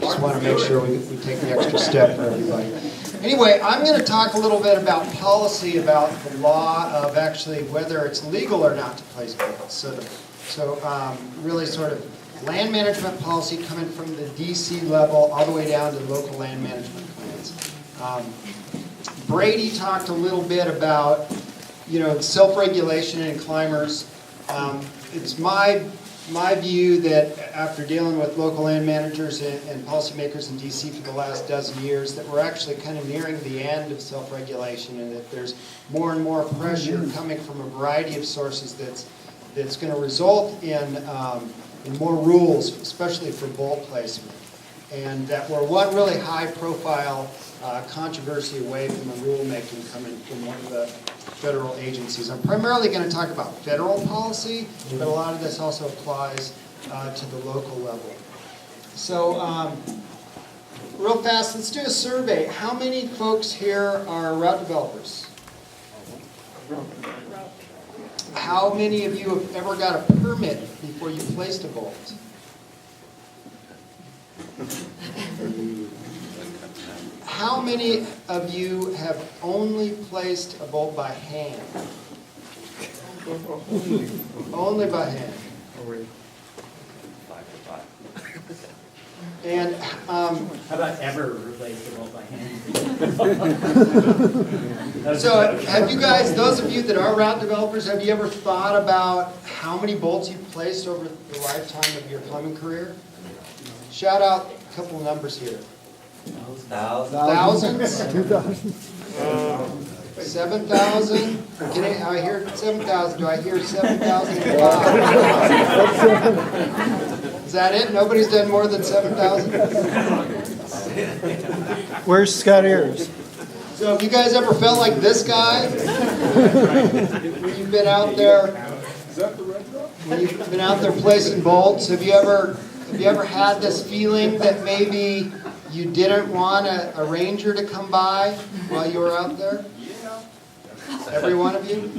just want to make sure we take the extra step for everybody. Anyway, I'm going to talk a little bit about policy, about the law of actually whether it's legal or not to place bolts. So really sort of land management policy coming from the DC level all the way down to local land management plans. Brady talked a little bit about, self-regulation in climbers. It's my view that after dealing with local land managers and policymakers in DC for the last dozen years, that we're actually kind of nearing the end of self-regulation, and that there's more and more pressure coming from a variety of sources that's going to result in more rules, especially for bolt placement. And that we're one really high-profile controversy away from a rulemaking coming from one of the federal agencies. I'm primarily going to talk about federal policy, but a lot of this also applies to the local level. So real fast, let's do a survey. How many folks here are route developers? How many of you have ever got a permit before you placed a bolt? How many of you have only placed a bolt by hand? Only by hand. And how about ever replaced a bolt by hand? So have you guys, those of you that are route developers, have you ever thought about how many bolts you've placed over the lifetime of your plumbing career? Shout out a couple of numbers here. Thousands? 2,000? 7,000? I hear 7,000. Do I hear 7,005? Is that it? Nobody's done more than 7,000? Where's Scott Ayers? So have you guys ever felt like this guy? When you've been out there, when you've been out there placing bolts, have you ever had this feeling that maybe you didn't want a ranger to come by while you were out there? Every one of you?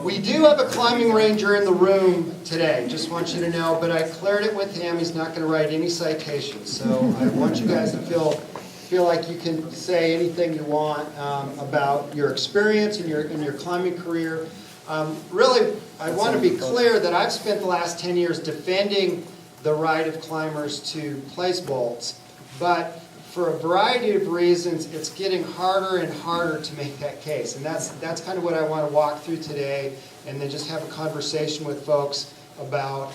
We do have a climbing ranger in the room today, just want you to know, but I cleared it with him. He's not going to write any citations, so I want you guys to feel like you can say anything you want about your experience in your climbing career. Really, I want to be clear that I've spent the last 10 years defending the right of climbers to place bolts, but for a variety of reasons, it's getting harder and harder to make that case. And that's kind of what I want to walk through today, and then just have a conversation with folks about,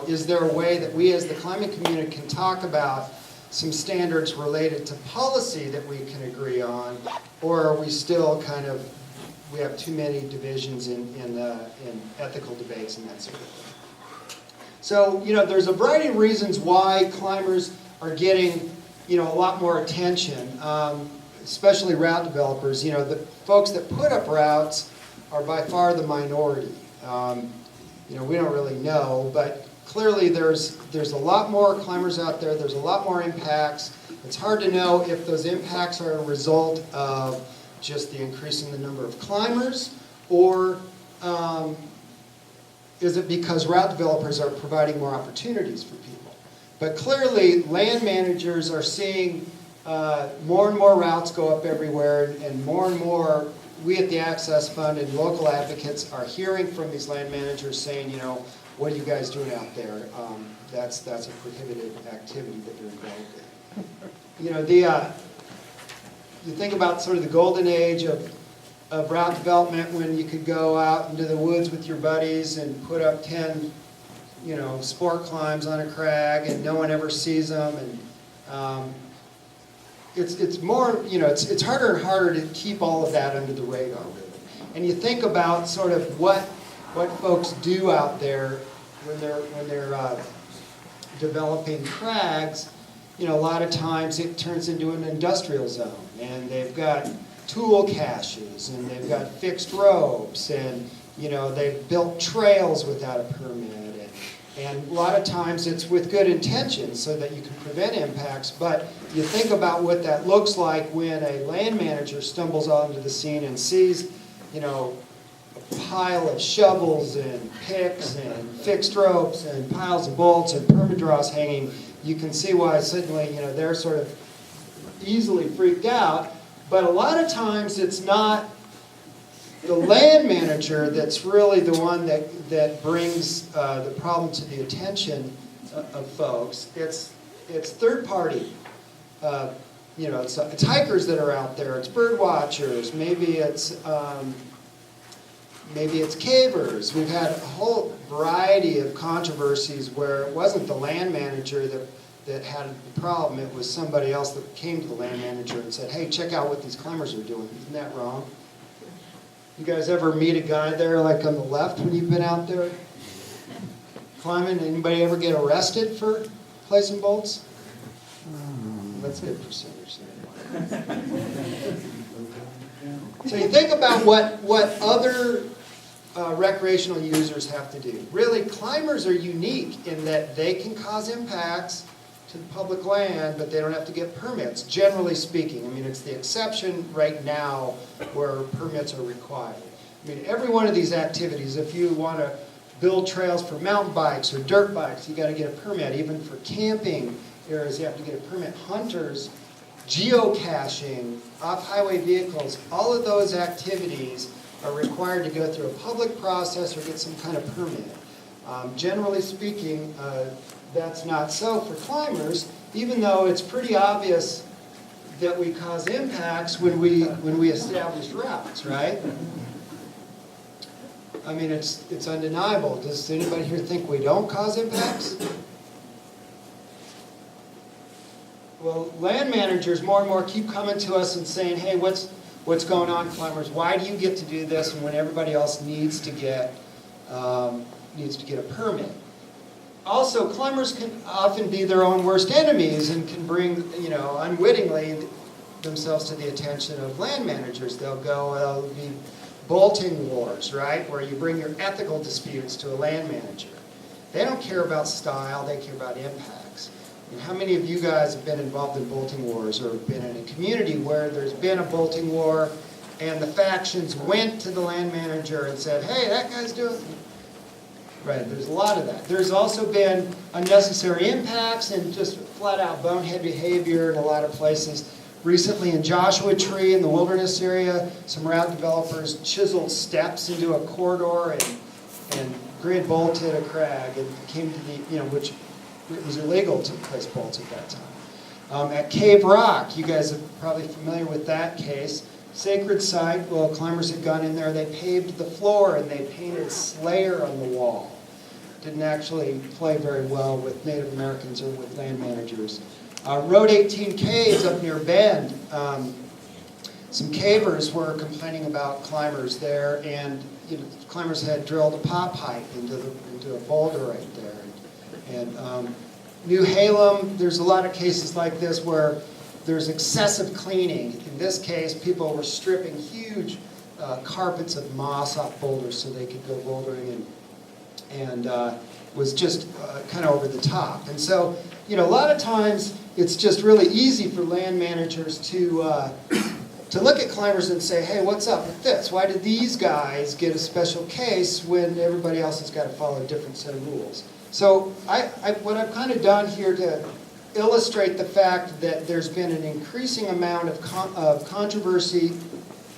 is there a way that we as the climbing community can talk about some standards related to policy that we can agree on, or are we still we have too many divisions in ethical debates and that sort of thing. So, there's a variety of reasons why climbers are getting, a lot more attention, especially route developers. The folks that put up routes are by far the minority. We don't really know, but clearly there's a lot more climbers out there. There's a lot more impacts. It's hard to know if those impacts are a result of just the increase in the number of climbers, or is it because route developers are providing more opportunities for people? But clearly, land managers are seeing more and more routes go up everywhere, and more we at the Access Fund and local advocates are hearing from these land managers saying, what are you guys doing out there? That's a prohibited activity that you're involved in. You think about sort of the golden age of route development, when you could go out into the woods with your buddies and put up 10, sport climbs on a crag, and no one ever sees them, and it's more, it's harder and harder to keep all of that under the radar, really. And you think about sort of what folks do out there when they're developing crags. A lot of times it turns into an industrial zone, and they've got tool caches, and they've got fixed ropes, and they've built trails without a permit, and a lot of times it's with good intentions so that you can prevent impacts. But you think about what that looks like when a land manager stumbles onto the scene and sees, a pile of shovels and picks and fixed ropes and piles of bolts and permadross hanging you can see why suddenly, they're sort of easily freaked out. But a lot of times it's not the land manager that's really the one that brings the problem to the attention of folks. It's third party. It's hikers that are out there. It's bird watchers. Maybe it's cavers. We've had a whole variety of controversies where it wasn't the land manager that had the problem. It was somebody else that came to the land manager and said, hey, check out what these climbers are doing. Isn't that wrong? You guys ever meet a guy there like on the left when you've been out there climbing? Anybody ever get arrested for placing bolts? That's a good percentage. So you think about what other recreational users have to do. Really, climbers are unique in that they can cause impacts to the public land, but they don't have to get permits, generally speaking. I mean, it's the exception right now where permits are required. I mean, every one of these activities, if you want to build trails for mountain bikes or dirt bikes, you got to get a permit. Even for camping areas, you have to get a permit. Hunters, geocaching, off-highway vehicles, all of those activities are required to go through a public process or get some kind of permit. Generally speaking, that's not so for climbers, even though it's pretty obvious that we cause impacts when we establish routes, right? I mean, it's undeniable. Does anybody here think we don't cause impacts? Well, land managers more and more keep coming to us and saying, hey, what's going on, climbers? Why do you get to do this when everybody else needs to get a permit? Also, climbers can often be their own worst enemies and can bring, unwittingly themselves to the attention of land managers. There'll be bolting wars, right, where you bring your ethical disputes to a land manager. They don't care about style, they care about impacts. And how many of you guys have been involved in bolting wars or been in a community where there's been a bolting war and the factions went to the land manager and said, hey, that guy's doing... Right, there's a lot of that. There's also been unnecessary impacts and just flat-out bonehead behavior in a lot of places. Recently in Joshua Tree in the wilderness area, some route developers chiseled steps into a corridor and grid bolted a crag and came to the, which it was illegal to place bolts at that time. At Cave Rock, you guys are probably familiar with that case. Sacred site, well, climbers had gone in there, they paved the floor and they painted Slayer on the wall. Didn't actually play very well with Native Americans or with land managers. Road 18 Caves up near Bend, some cavers were complaining about climbers there, and climbers had drilled a pop pipe into a boulder right there. And New Halem, there's a lot of cases like this where there's excessive cleaning. In this case, people were stripping huge carpets of moss off boulders so they could go bouldering, and was just kind of over the top. And so, a lot of times it's just really easy for land managers to look at climbers and say, hey, what's up with this? Why did these guys get a special case when everybody else has got to follow a different set of rules? So what I've kind of done here to illustrate the fact that there's been an increasing amount of controversy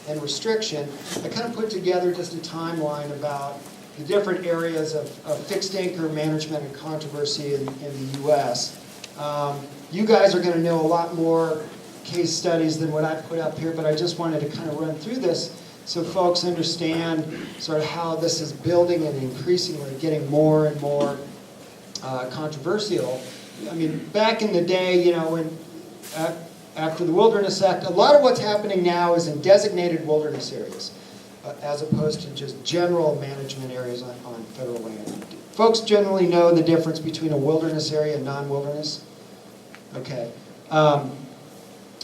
and restriction, I kind of put together just a timeline about the different areas of fixed anchor management and controversy in the U.S. You guys are going to know a lot more case studies than what I put up here, but I just wanted to kind of run through this so folks understand sort of how this is building and increasingly getting more and more controversial. I mean, back in the day, when after the Wilderness Act, a lot of what's happening now is in designated wilderness areas, as opposed to just general management areas on federal land. Folks generally know the difference between a wilderness area and non-wilderness. Okay.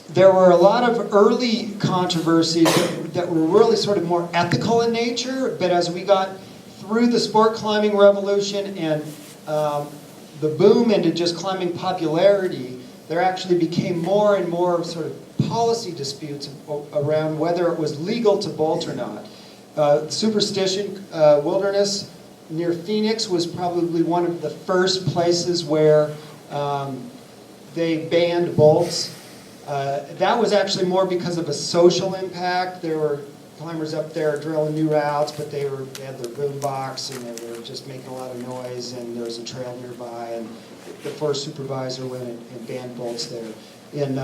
There were a lot of early controversies that were really sort of more ethical in nature, but as we got through the sport climbing revolution and the boom into just climbing popularity, there actually became more and more sort of policy disputes around whether it was legal to bolt or not. Superstition Wilderness near Phoenix was probably one of the first places where they banned bolts. That was actually more because of a social impact. There were climbers up there drilling new routes, but they had their boom box and they were just making a lot of noise, and there was a trail nearby, and the forest supervisor went and banned bolts there. In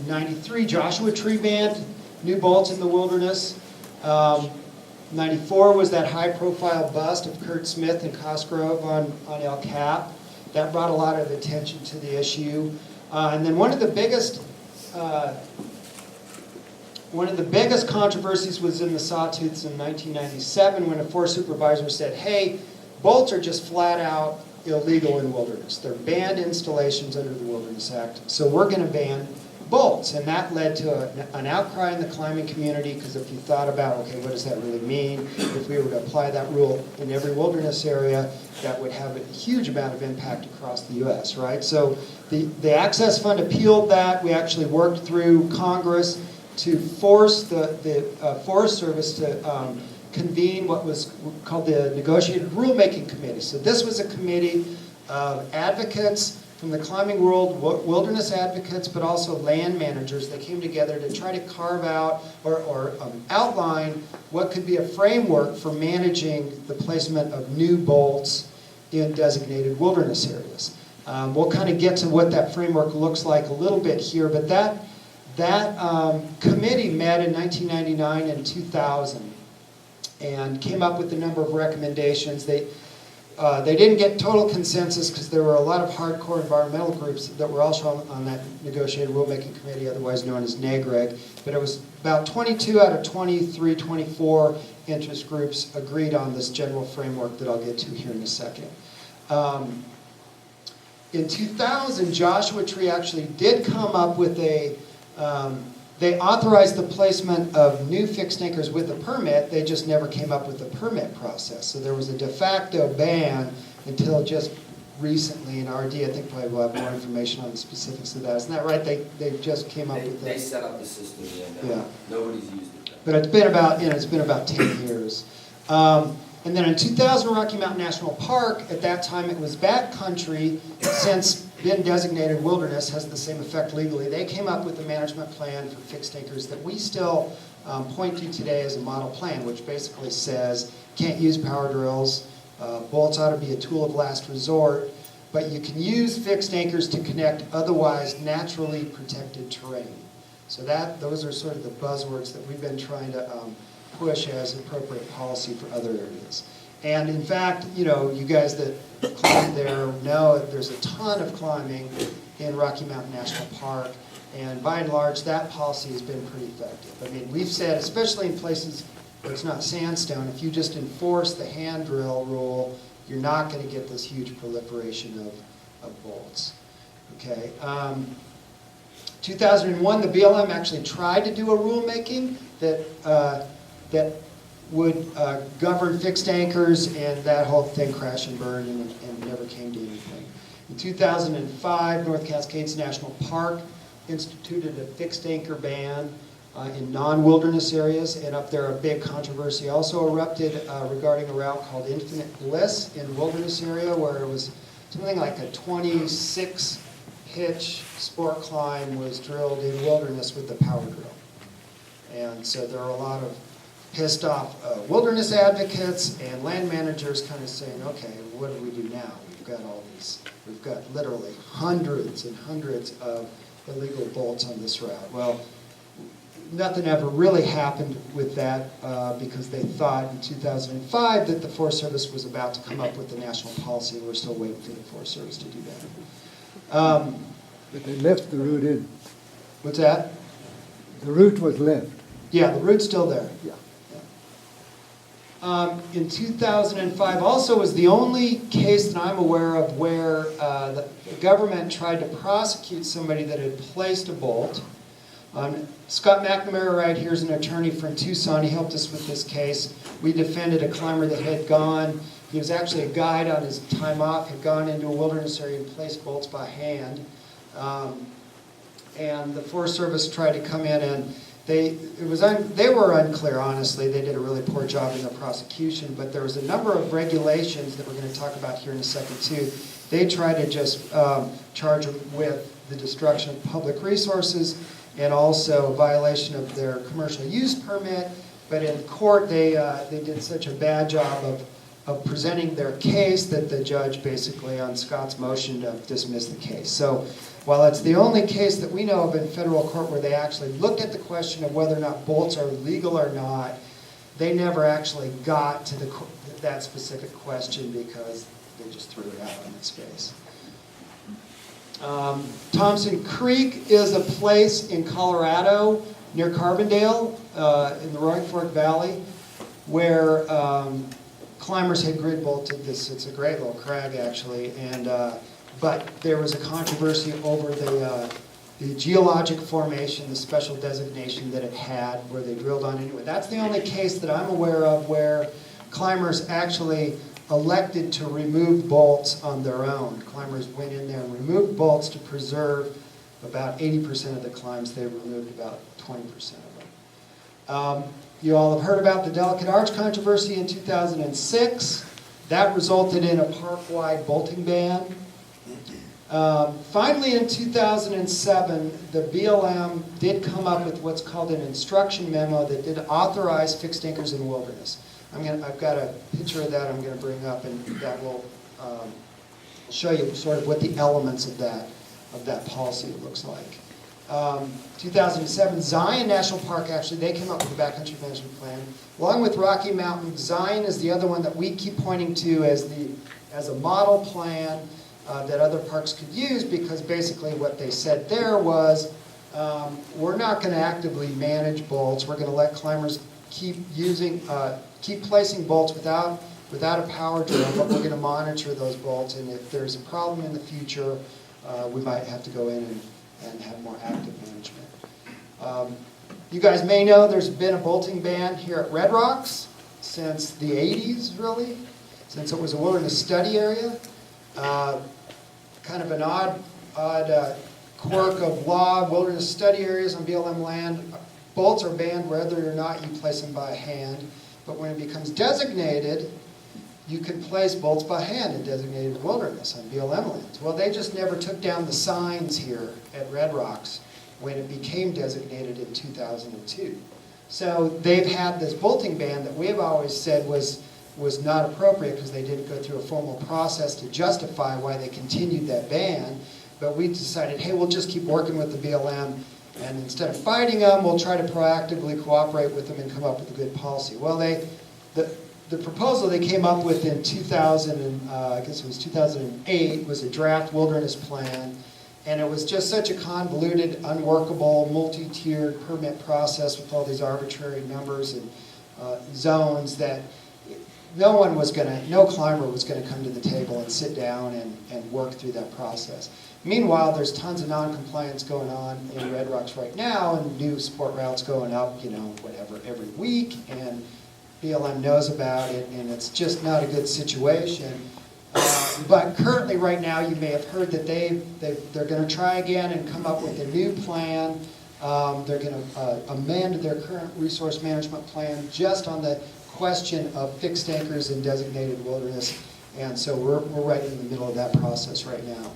93, Joshua Tree banned new bolts in the wilderness. 94 was that high-profile bust of Kurt Smith in Cosgrove on El Cap. That brought a lot of attention to the issue. And then one of the biggest controversies was in the Sawtooths in 1997 when a forest supervisor said, hey, bolts are just flat out illegal in wilderness. They're banned installations under the Wilderness Act, so we're going to ban bolts. And that led to an outcry in the climbing community, because if you thought about, okay, what does that really mean? If we were to apply that rule in every wilderness area, that would have a huge amount of impact across the U.S., right? So the Access Fund appealed that. We actually worked through Congress to force the Forest Service to convene what was called the Negotiated Rulemaking Committee. So this was a committee of advocates from the climbing world, wilderness advocates, but also land managers. They came together to try to carve out or outline what could be a framework for managing the placement of new bolts in designated wilderness areas. We'll kind of get to what that framework looks like a little bit here, but that committee met in 1999 and 2000 and came up with a number of recommendations. They didn't get total consensus because there were a lot of hardcore environmental groups that were also on that negotiated rulemaking committee, otherwise known as NAGREG. But it was about 22 out of 23, 24 interest groups agreed on this general framework that I'll get to here in a second. In 2000, Joshua Tree actually did come up with they authorized the placement of new fixed anchors with a permit. They just never came up with a permit process. So there was a de facto ban until just recently in RD. I think probably we'll have more information on the specifics of that. Isn't that right? They just came up with that. They set up the system, yeah. Nobody's used it. But it's been about 10 years. And then in 2000, Rocky Mountain National Park, at that time it was backcountry, since been designated wilderness, has the same effect legally. They came up with a management plan for fixed anchors that we still point to today as a model plan, which basically says can't use power drills, bolts ought to be a tool of last resort, but you can use fixed anchors to connect otherwise naturally protected terrain. So those are sort of the buzzwords that we've been trying to push as appropriate policy for other areas. And in fact, you guys that climb there know that there's a ton of climbing in Rocky Mountain National Park, and by and large, that policy has been pretty effective. I mean, we've said, especially in places where it's not sandstone, if you just enforce the hand drill rule, you're not going to get this huge proliferation of bolts. Okay. 2001, the BLM actually tried to do a rulemaking that would govern fixed anchors, and that whole thing crashed and burned and never came to anything. In 2005, North Cascades National Park instituted a fixed anchor ban in non-wilderness areas, and up there a big controversy also erupted regarding a route called Infinite Bliss in wilderness area, where it was something like a 26-hitch sport climb was drilled in wilderness with the power drill. And so there are a lot of pissed off wilderness advocates and land managers kind of saying, okay, what do we do now? We've got literally hundreds and hundreds of illegal bolts on this route. Well, nothing ever really happened with that because they thought in 2005 that the Forest Service was about to come up with a national policy, and we're still waiting for the Forest Service to do that. But they left the route in. What's that? The route was left. Yeah, the route's still there. Yeah. In 2005 also was the only case that I'm aware of where the government tried to prosecute somebody that had placed a bolt. Scott McNamara right here is an attorney from Tucson. He helped us with this case. We defended a climber that had gone, he was actually a guide on his time off, had gone into a wilderness area and placed bolts by hand. And the Forest Service tried to come in and they were unclear, honestly. They did a really poor job in their prosecution, but there was a number of regulations that we're going to talk about here in a second too. They tried to just charge them with the destruction of public resources and also a violation of their commercial use permit. But in court, they did such a bad job of presenting their case that the judge basically on Scott's motion dismissed the case. So while it's the only case that we know of in federal court where they actually looked at the question of whether or not bolts are legal or not, they never actually got to that specific question because they just threw it out on its face. Thompson Creek is a place in Colorado near Carbondale in the Roaring Fork Valley where climbers had grid bolted this. It's a great little crag actually, and but there was a controversy over the geologic formation, the special designation that it had, where they drilled on into it. That's the only case that I'm aware of where climbers actually elected to remove bolts on their own. Climbers went in there and removed bolts to preserve about 80% of the climbs. They removed about 20% of them. You all have heard about the Delicate Arch controversy in 2006. That resulted in a park-wide bolting ban. Finally, in 2007, the BLM did come up with what's called an instruction memo that did authorize fixed anchors in the wilderness. I've got a picture of that I'm going to bring up, and that will show you sort of what the elements of that policy looks like. 2007, Zion National Park, actually, they came up with the Backcountry Management Plan. Along with Rocky Mountain, Zion is the other one that we keep pointing to as a model plan that other parks could use, because basically what they said there was, we're not going to actively manage bolts. We're going to let climbers keep placing bolts without a power drill, but we're going to monitor those bolts, and if there's a problem in the future, we might have to go in and have more active management. You guys may know there's been a bolting ban here at Red Rocks since the 80s, really, since it was a wilderness study area. Kind of an odd quirk of law. Wilderness study areas on BLM land, bolts are banned whether or not you place them by hand, but when it becomes designated, you can place bolts by hand in designated wilderness on BLM lands. Well, they just never took down the signs here at Red Rocks when it became designated in 2002. So they've had this bolting ban that we've always said was not appropriate because they didn't go through a formal process to justify why they continued that ban. But we decided, hey, we'll just keep working with the BLM, and instead of fighting them, we'll try to proactively cooperate with them and come up with a good policy. Well, the proposal they came up with in 2008 was a draft wilderness plan, and it was just such a convoluted, unworkable, multi-tiered permit process with all these arbitrary numbers and zones that no climber was going to come to the table and sit down and work through that process. Meanwhile, there's tons of non-compliance going on in Red Rocks right now, and new sport routes going up, every week, and BLM knows about it, and it's just not a good situation. But currently, right now, you may have heard that they're going to try again and come up with a new plan. They're going to amend their current resource management plan just on the question of fixed anchors in designated wilderness, and so we're right in the middle of that process right now.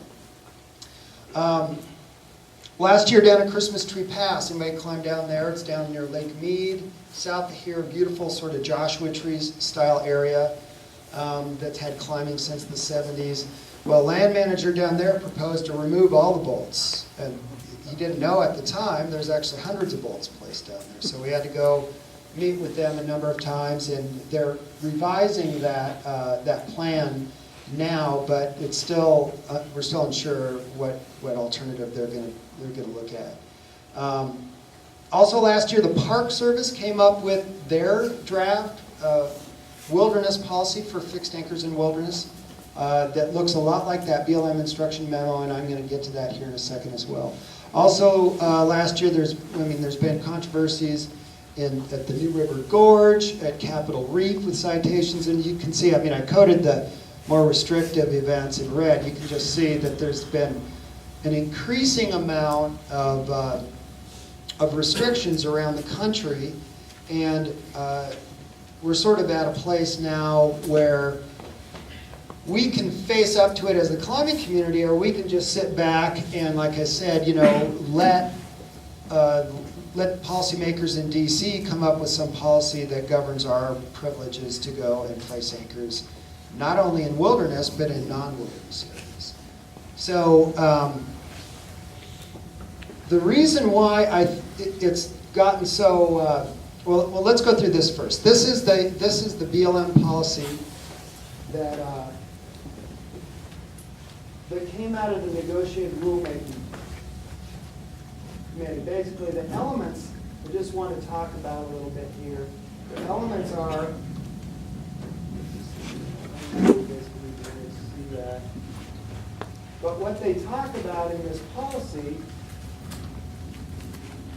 Last year down at Christmas Tree Pass, anybody climbed down there? It's down near Lake Mead, south of here, beautiful sort of Joshua Trees style area that's had climbing since the 70s. Well, land manager down there proposed to remove all the bolts, and he didn't know at the time there's actually hundreds of bolts placed down there, so we had to go meet with them a number of times, and they're revising that plan now, but it's still we're still unsure what alternative they're going to look at. Also last year, the Park Service came up with their draft wilderness policy for fixed anchors in wilderness that looks a lot like that BLM instruction memo, and I'm going to get to that here in a second as well. Also last year, there's been controversies at the New River Gorge, at Capitol Reef with citations, and you can see, I coded the more restrictive events in red. You can just see that there's been an increasing amount of restrictions around the country, and we're sort of at a place now where we can face up to it as the climbing community, or we can just sit back and, like I said, let policymakers in DC come up with some policy that governs our privileges to go and place anchors, not only in wilderness, but in non-wilderness areas. So the reason why it's gotten so, well, let's go through this first. This is the BLM policy that came out of the negotiated rulemaking committee. Basically, the elements, I just want to talk about a little bit here. The elements are, but what they talk about in this policy,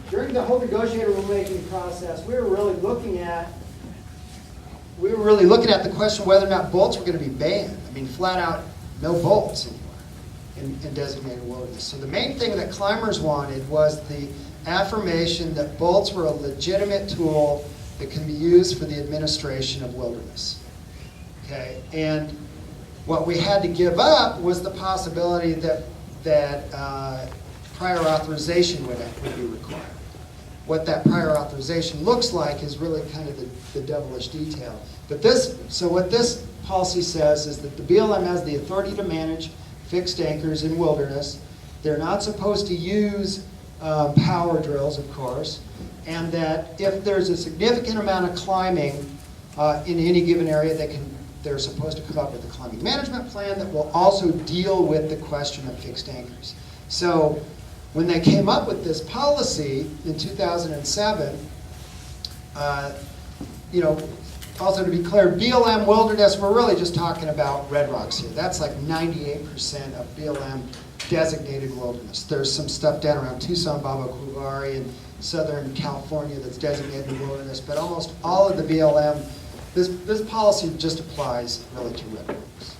during the whole negotiated rulemaking process, we were really looking at the question whether or not bolts were going to be banned. I mean, flat out, no bolts anymore in designated wilderness. So the main thing that climbers wanted was the affirmation that bolts were a legitimate tool that can be used for the administration of wilderness. Okay, and what we had to give up was the possibility that prior authorization would be required. What that prior authorization looks like is really kind of the devilish detail. But what this policy says is that the BLM has the authority to manage fixed anchors in wilderness. They're not supposed to use power drills, of course, and that if there's a significant amount of climbing in any given area, they're supposed to come up with a climbing management plan that will also deal with the question of fixed anchors. So when they came up with this policy in 2007, also to be clear, BLM wilderness, we're really just talking about Red Rocks here. That's like 98% of BLM designated wilderness. There's some stuff down around Tucson, Baba Kuvari, and Southern California that's designated wilderness, but almost all of the BLM, this policy just applies really to Red Rocks.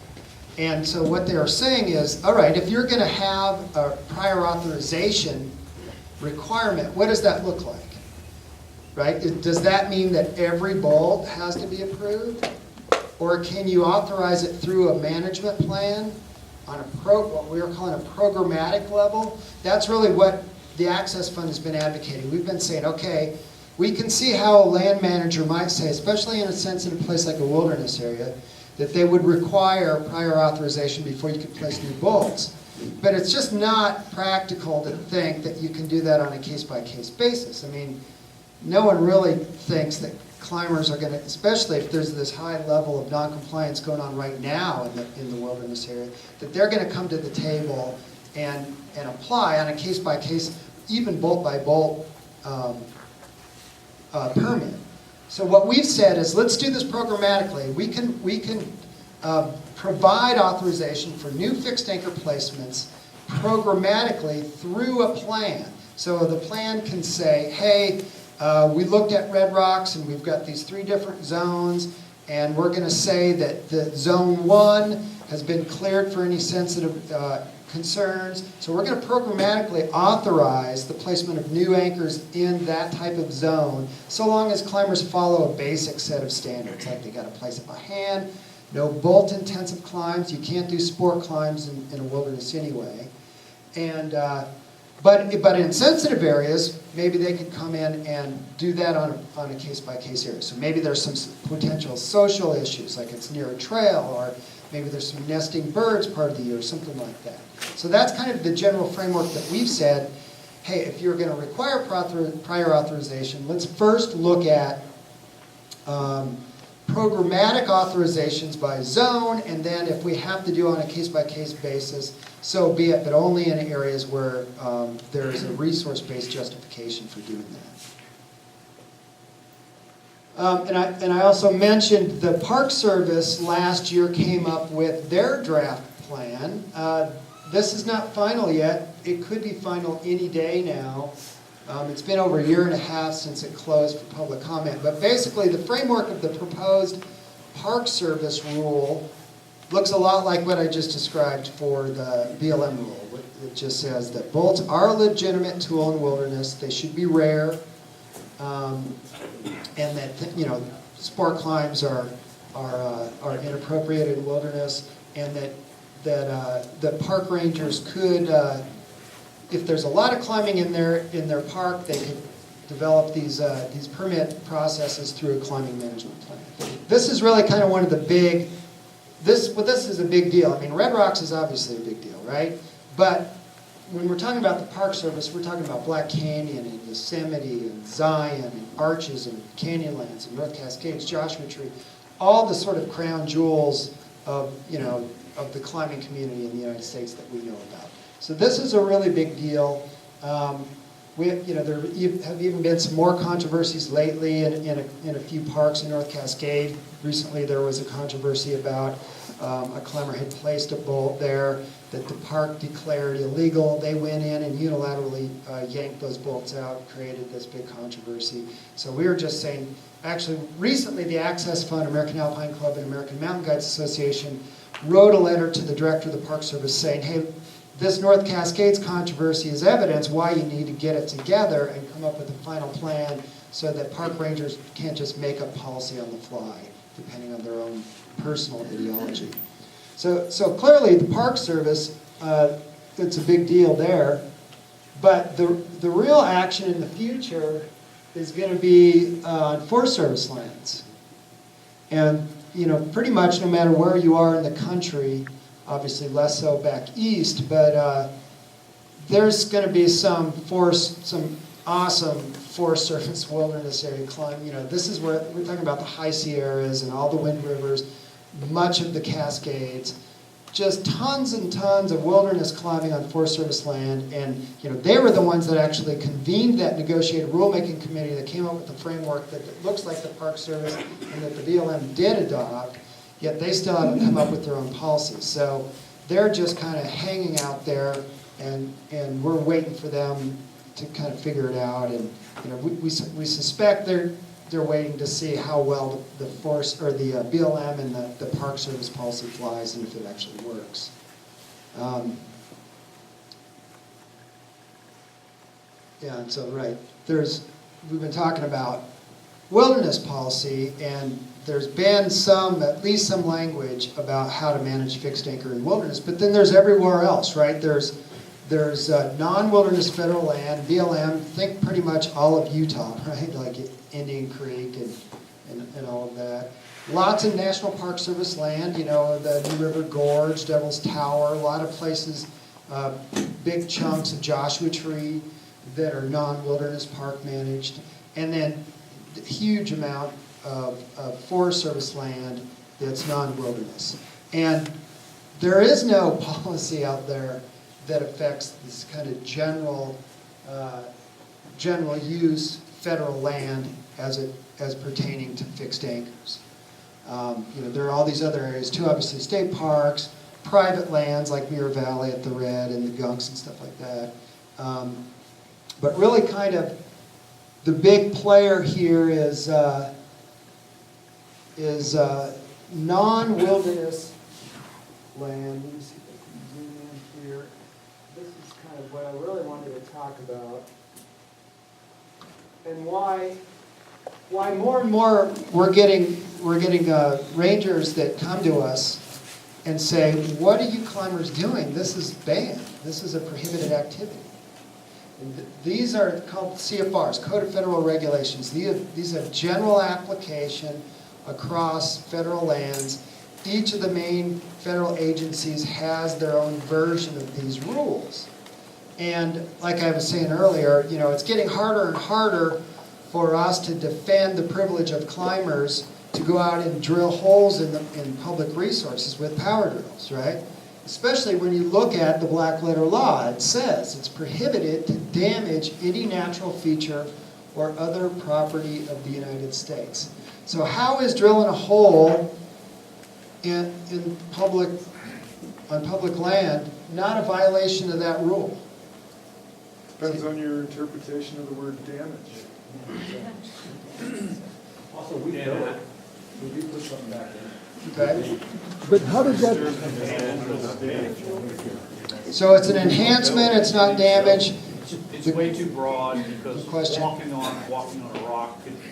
And so what they are saying is, all right, if you're going to have a prior authorization requirement, what does that look like? Right? Does that mean that every bolt has to be approved? Or can you authorize it through a management plan on what we're calling a programmatic level? That's really what the Access Fund has been advocating. We've been saying, okay, we can see how a land manager might say, especially in a sensitive place like a wilderness area, that they would require prior authorization before you could place new bolts. But it's just not practical to think that you can do that on a case-by-case basis. I mean, no one really thinks that climbers are going to, especially if there's this high level of noncompliance going on right now in the wilderness area, that they're going to come to the table and apply on a case-by-case, even bolt-by-bolt permit. So what we've said is, let's do this programmatically. We can provide authorization for new fixed anchor placements programmatically through a plan. So the plan can say, hey, we looked at Red Rocks and we've got these 3 different zones, and we're going to say that the zone 1 has been cleared for any sensitive concerns. So we're going to programmatically authorize the placement of new anchors in that type of zone, so long as climbers follow a basic set of standards, like they got to place it by hand, no bolt intensive climbs, you can't do sport climbs in a wilderness anyway. And but in sensitive areas, maybe they could come in and do that on a case-by-case area. So maybe there's some potential social issues, like it's near a trail, or maybe there's some nesting birds part of the year, or something like that. So that's kind of the general framework that we've said, hey, if you're going to require prior authorization, let's first look at programmatic authorizations by zone, and then if we have to do on a case-by-case basis, so be it, but only in areas where there is a resource-based justification for doing that. And I also mentioned the Park Service last year came up with their draft plan. This is not final yet. It could be final any day now. It's been over a year and a half since it closed for public comment. But basically, the framework of the proposed Park Service rule looks a lot like what I just described for the BLM rule. It just says that bolts are a legitimate tool in wilderness. They should be rare, and that sport climbs are inappropriate in wilderness. and that park rangers could, if there's a lot of climbing in their park, they could develop these permit processes through a climbing management plan. This is really kind of one of the big, this is a big deal. I mean, Red Rocks is obviously a big deal, right? But when we're talking about the Park Service, we're talking about Black Canyon and Yosemite and Zion and Arches and Canyonlands and North Cascades, Joshua Tree, all the sort of crown jewels of, of the climbing community in the United States that we know about. So this is a really big deal. There have even been some more controversies lately in a few parks in North Cascade. Recently there was a controversy about a climber had placed a bolt there that the park declared illegal. They went in and unilaterally yanked those bolts out, created this big controversy. So we were just saying, actually recently the Access Fund, American Alpine Club, and American Mountain Guides Association wrote a letter to the director of the Park Service saying, hey, this North Cascades controversy is evidence why you need to get it together and come up with a final plan so that park rangers can't just make up policy on the fly, depending on their own personal ideology. So clearly the Park Service, it's a big deal there, but the real action in the future is going to be on Forest Service lands. And pretty much no matter where you are in the country, obviously less so back east, but there's going to be some awesome Forest Service wilderness area climb. This is where we're talking about the high Sierras and all the Wind Rivers, much of the Cascades, just tons and tons of wilderness climbing on Forest Service land. And they were the ones that actually convened that negotiated rulemaking committee that came up with the framework that looks like the Park Service and that the BLM did adopt. Yet they still haven't come up with their own policies. So they're just kind of hanging out there, and we're waiting for them to kind of figure it out. And we suspect they're waiting to see how well the force or the BLM and the Park Service policy flies and if it actually works. And so we've been talking about wilderness policy, and there's been at least some language about how to manage fixed anchor in wilderness, but then there's everywhere else, right? There's non-wilderness federal land, BLM, think pretty much all of Utah, right? Like Indian Creek and all of that. Lots of National Park Service land, the New River Gorge, Devil's Tower, a lot of places, big chunks of Joshua Tree that are non-wilderness park managed, and then a huge amount of Forest Service land that's non-wilderness. And there is no policy out there that affects this kind of general use federal land as pertaining to fixed anchors. There are all these other areas too, obviously state parks, private lands like Muir Valley at the Red and the Gunks and stuff like that. But really kind of the big player here is non-wilderness land. Let me see if I can zoom in here. This is kind of what I really wanted to talk about, and why more and more we're getting rangers that come to us and say, "What are you climbers doing? This is banned. This is a prohibited activity." And these are called CFRs, Code of Federal Regulations. These have general application across federal lands. Each of the main federal agencies has their own version of these rules. And like I was saying earlier, it's getting harder and harder for us to defend the privilege of climbers to go out and drill holes in public resources with power drills, right? Especially when you look at the black letter law. It says it's prohibited to damage any natural feature or other property of the United States. So how is drilling a hole on public land not a violation of that rule? Depends on your interpretation of the word damage. Also, we do put something back in. Okay. But how does that, So it's an enhancement, it's not damage. It's way too broad because Good question. walking on a rock could be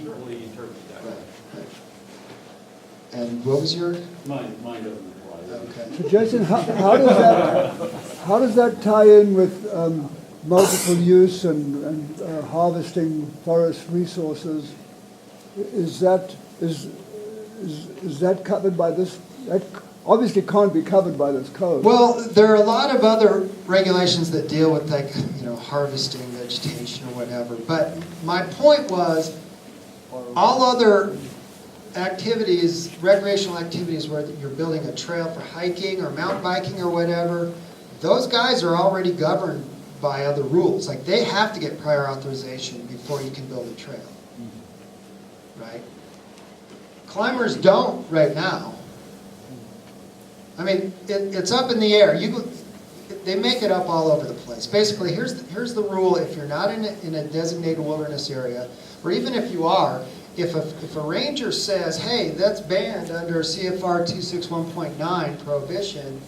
equally interpreted that way. And what was your? Mine doesn't apply. Okay. So Jason, how does that tie in with multiple use and harvesting forest resources? Is that covered by this? That obviously can't be covered by this code. Well, there are a lot of other regulations that deal with like, harvesting vegetation or whatever. But my point was, all other activities, recreational activities where you're building a trail for hiking or mountain biking or whatever, those guys are already governed by other rules. Like they have to get prior authorization before you can build a trail. Right? Climbers don't right now. I mean, it's up in the air. They make it up all over the place. Basically, here's the rule: if you're not in a designated wilderness area, or even if you are, if a ranger says, "Hey, that's banned under CFR 261.9 prohibition,"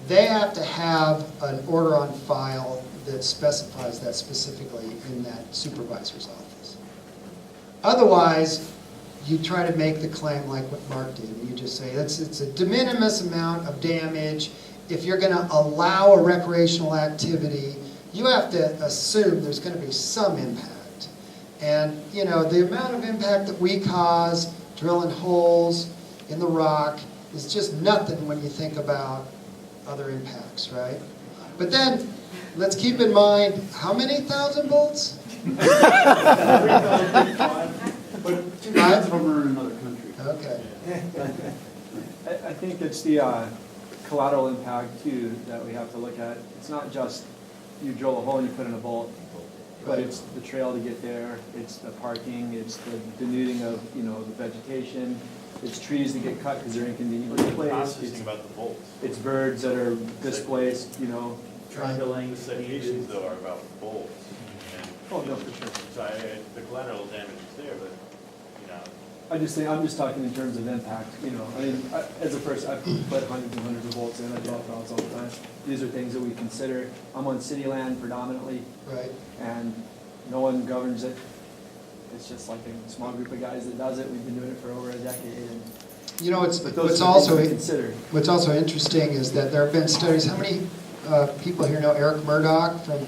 they have to have an order on file that specifies that specifically in that supervisor's office. Otherwise, you try to make the claim like what Mark did. You just say it's a de minimis amount of damage. If you're going to allow a recreational activity, you have to assume there's going to be some impact. And, the amount of impact that we cause drilling holes in the rock is just nothing when you think about other impacts, right? But then, let's keep in mind, how many thousand volts? But 2,000 of them are in another country. Okay. I think it's the collateral impact too that we have to look at. It's not just you drill a hole and you put in a bolt, but it's the trail to get there, it's the parking, it's the denuding of the vegetation, it's trees that get cut because they're inconveniently placed. Processing about the bolts. It's birds that are displaced, Trundling. The citations though are about bolts. And, Oh, no, for sure. So the collateral damage is there, but, I'm just talking in terms of impact, as a person, I've put hundreds and hundreds of volts in, I draw crowds all the time. These are things that we consider. I'm on city land predominantly, Right. and no one governs it. It's just like a small group of guys that does it. We've been doing it for over a decade. And What's but those what's are also things to consider. what's also interesting is that there have been studies. How many people here know Eric Murdoch from?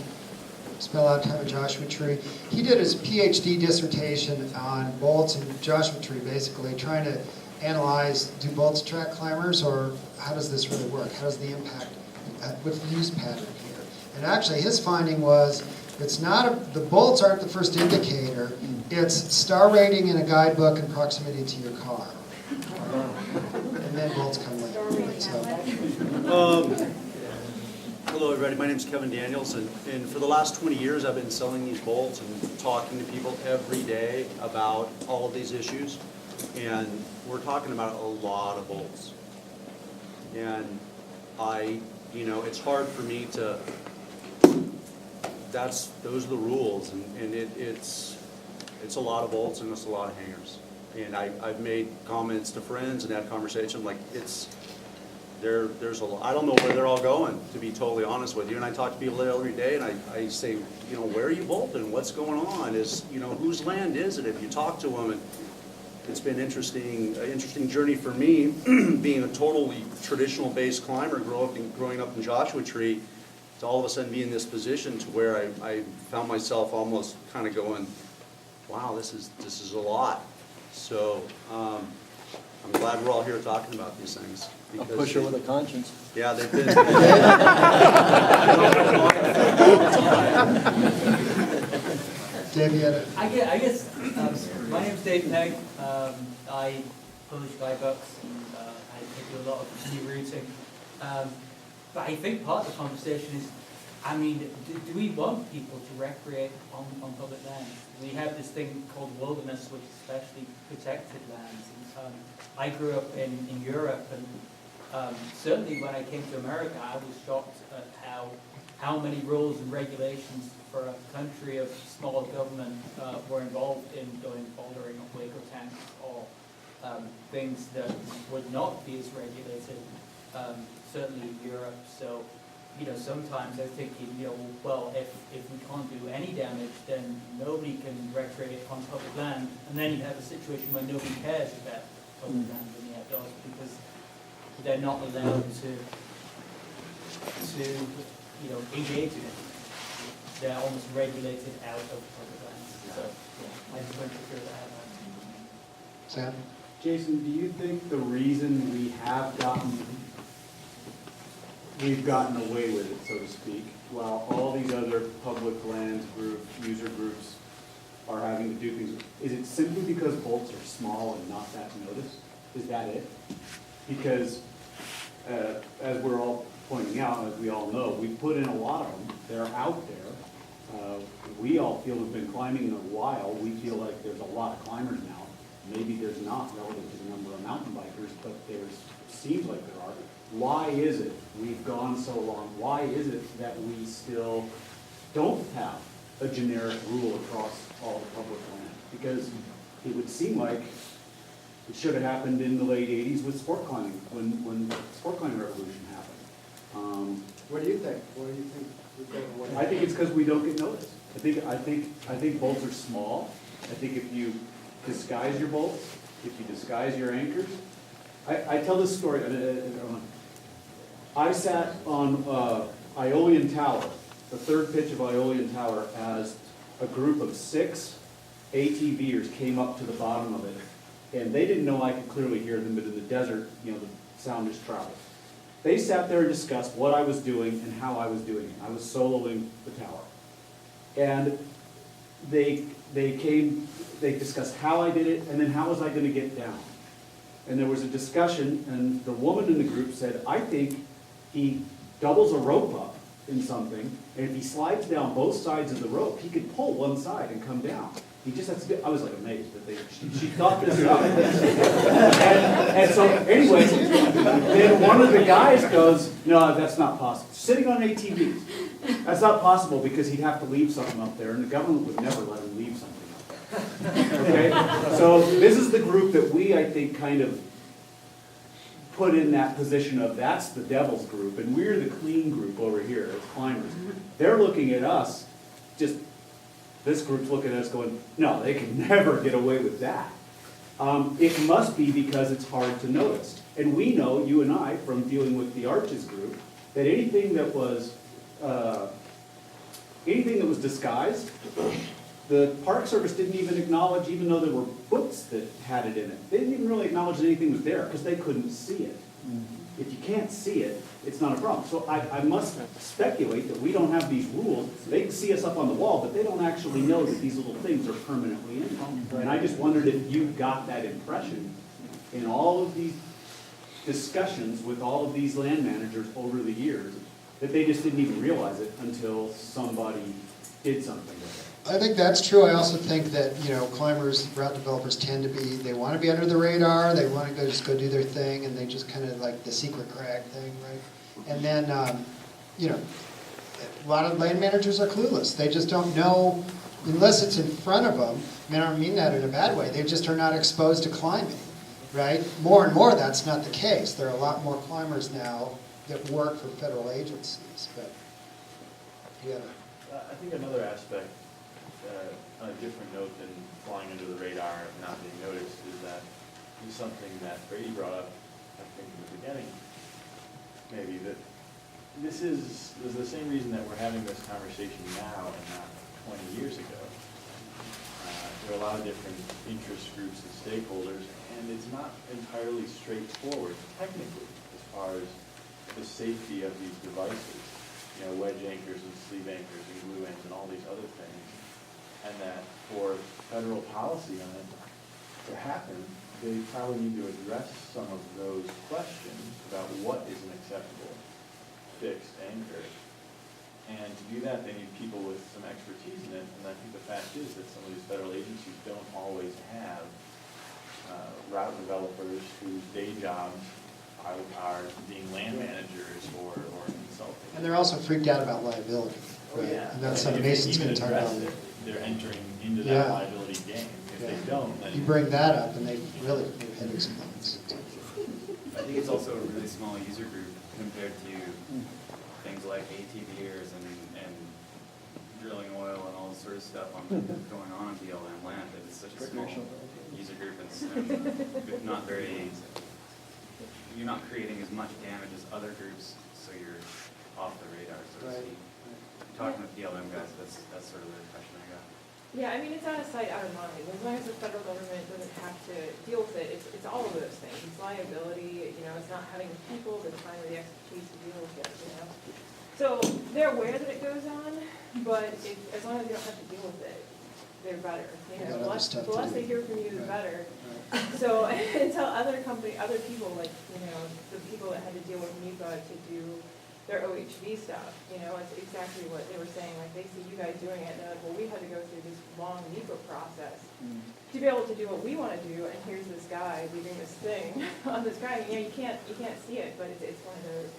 Spent a lot of time at Joshua Tree. He did his PhD dissertation on bolts in Joshua Tree, basically trying to analyze, do bolts attract climbers, or how does this really work? How does the impact, what's the use pattern here? And actually his finding was, the bolts aren't the first indicator, it's star rating in a guidebook and proximity to your car. And then bolts come later. Hello everybody, my name is Kevin Daniels, and for the last 20 years I've been selling these bolts and talking to people every day about all of these issues, and we're talking about a lot of bolts. And it's hard for me to, those are the rules, and it's a lot of bolts and it's a lot of hangers. And I've made comments to friends and had conversations like there's a lot. I don't know where they're all going, to be totally honest with you. And I talk to people every day, and I say, where are you bolting? What's going on? Whose land is it? If you talk to them, and it's been an interesting journey for me, being a totally traditional-based climber, growing up in Joshua Tree, to all of a sudden be in this position to where I found myself almost kind of going, wow, this is a lot. So I'm glad we're all here talking about these things. A pusher with a conscience. Yeah, they've been. Dave, you had a... I guess my name's Dave Pegg. I publish guidebooks and I do a lot of new routing. But I think part of the conversation is, do we want people to recreate on public land? We have this thing called wilderness, which is especially protected lands. And, I grew up in Europe, and certainly when I came to America, I was shocked at how many rules and regulations for a country of small government were involved in doing bouldering or Waco tanks or things that would not be as regulated, certainly in Europe. So, sometimes I'm thinking, well, if we can't do any damage, then nobody can recreate on public land, and then you have a situation where nobody cares about public land when you have dogs, because they're not allowed to engage in it. They're almost regulated out of public lands. So, yeah, I just wanted to throw that out. Sam? Jason, do you think the reason we've gotten away with it, so to speak, while all these other public lands user groups are having to do things, is it simply because bolts are small and not that noticed? Is that it? Because, as we're all pointing out, as we all know, we put in a lot of them, they're out there. We all feel have been climbing in a while, we feel like there's a lot of climbers now. Maybe there's not relative to the number of mountain bikers, but seems like there are. Why is it we've gone so long? Why is it that we still don't have a generic rule across all the public land? Because it would seem like it should have happened in the late 80s with sport climbing, when the sport climbing revolution happened. What do you think? What do you think? I think it's because we don't get noticed. I think bolts are small. I think if you disguise your bolts, if you disguise your anchors. I tell this story. I sat on Aeolian Tower, the third pitch of Aeolian Tower, as a group of 6 ATVers came up to the bottom of it, and they didn't know I could clearly hear them, but in the desert, the sound just travels. They sat there and discussed what I was doing and how I was doing it. I was soloing the tower. And they discussed how I did it, and then how was I going to get down. And there was a discussion, and the woman in the group said, I think he doubles a rope up in something, and if he slides down both sides of the rope, he could pull one side and come down. He just has to do, I was like amazed that she thought this up. and so anyway, then one of the guys goes, no, that's not possible. Sitting on ATVs, that's not possible because he'd have to leave something up there, and the government would never let him leave something up there. Okay? So this is the group that we, I think, kind of put in that position of that's the devil's group, and we're the clean group over here as climbers. They're looking at us, this group's looking at us going, no, they can never get away with that. It must be because it's hard to notice. And we know, you and I, from dealing with the Arches group, that anything that was disguised, the Park Service didn't even acknowledge, even though there were books that had it in it. They didn't even really acknowledge that anything was there because they couldn't see it. If you can't see it, it's not a problem. So I must speculate that we don't have these rules. They can see us up on the wall, but they don't actually know that these little things are permanently in them. And I just wondered if you got that impression in all of these discussions with all of these land managers over the years, that they just didn't even realize it until somebody did something with it. I think that's true. I also think that, climbers, route developers tend to be, they want to be under the radar, they want to just go do their thing, and they just kind of like the secret crag thing, right? And then, a lot of land managers are clueless. They just don't know, unless it's in front of them. I don't mean that in a bad way. They just are not exposed to climbing, right? More and more, that's not the case. There are a lot more climbers now that work for federal agencies, but, I think another aspect, on a different note than flying under the radar and not being noticed, is that is something that Brady brought up, I think, in the beginning, maybe, that this is the same reason that we're having this conversation now and not 20 years ago. There are a lot of different interest groups and stakeholders, and it's not entirely straightforward, technically, as far as the safety of these devices. Wedge anchors and sleeve anchors and glue ends and all these other things. And that for federal policy on it to happen, they probably need to address some of those questions about what is an acceptable fixed anchor. And to do that, they need people with some expertise in it. And I think the fact is that some of these federal agencies don't always have route developers whose day jobs are being land managers or consulting. and they're also freaked out about liability, right? And that's something Mason's going to talk about. They're entering into that liability game. If they don't, then You bring that up, and they really have explains. I think it's also a really small user group compared to things like ATVers and drilling oil and all this sort of stuff going on BLM land. It's such a small user group and not very you're not creating as much damage as other groups, so you're off the radar, so to Right. speak. Talking with BLM guys, that's sort of the impression I got. Yeah, I mean, it's out of sight, out of mind. As long as the federal government doesn't have to deal with it, it's all of those things. It's liability, it's not having the people, the time, or the expertise to deal with it. So they're aware that it goes on, but as long as they don't have to deal with it, they're better. They got The other less, stuff the to less do. they hear from you, the Right. better. So until other people like, the people that had to deal with NEPA to do their OHV stuff, it's exactly what they were saying, like, they see you guys doing it, and they're like, well, we had to go through this long NEPA process to be able to do what we want to do, and here's this guy leaving this thing on this guy, you can't see it, but it's one of those,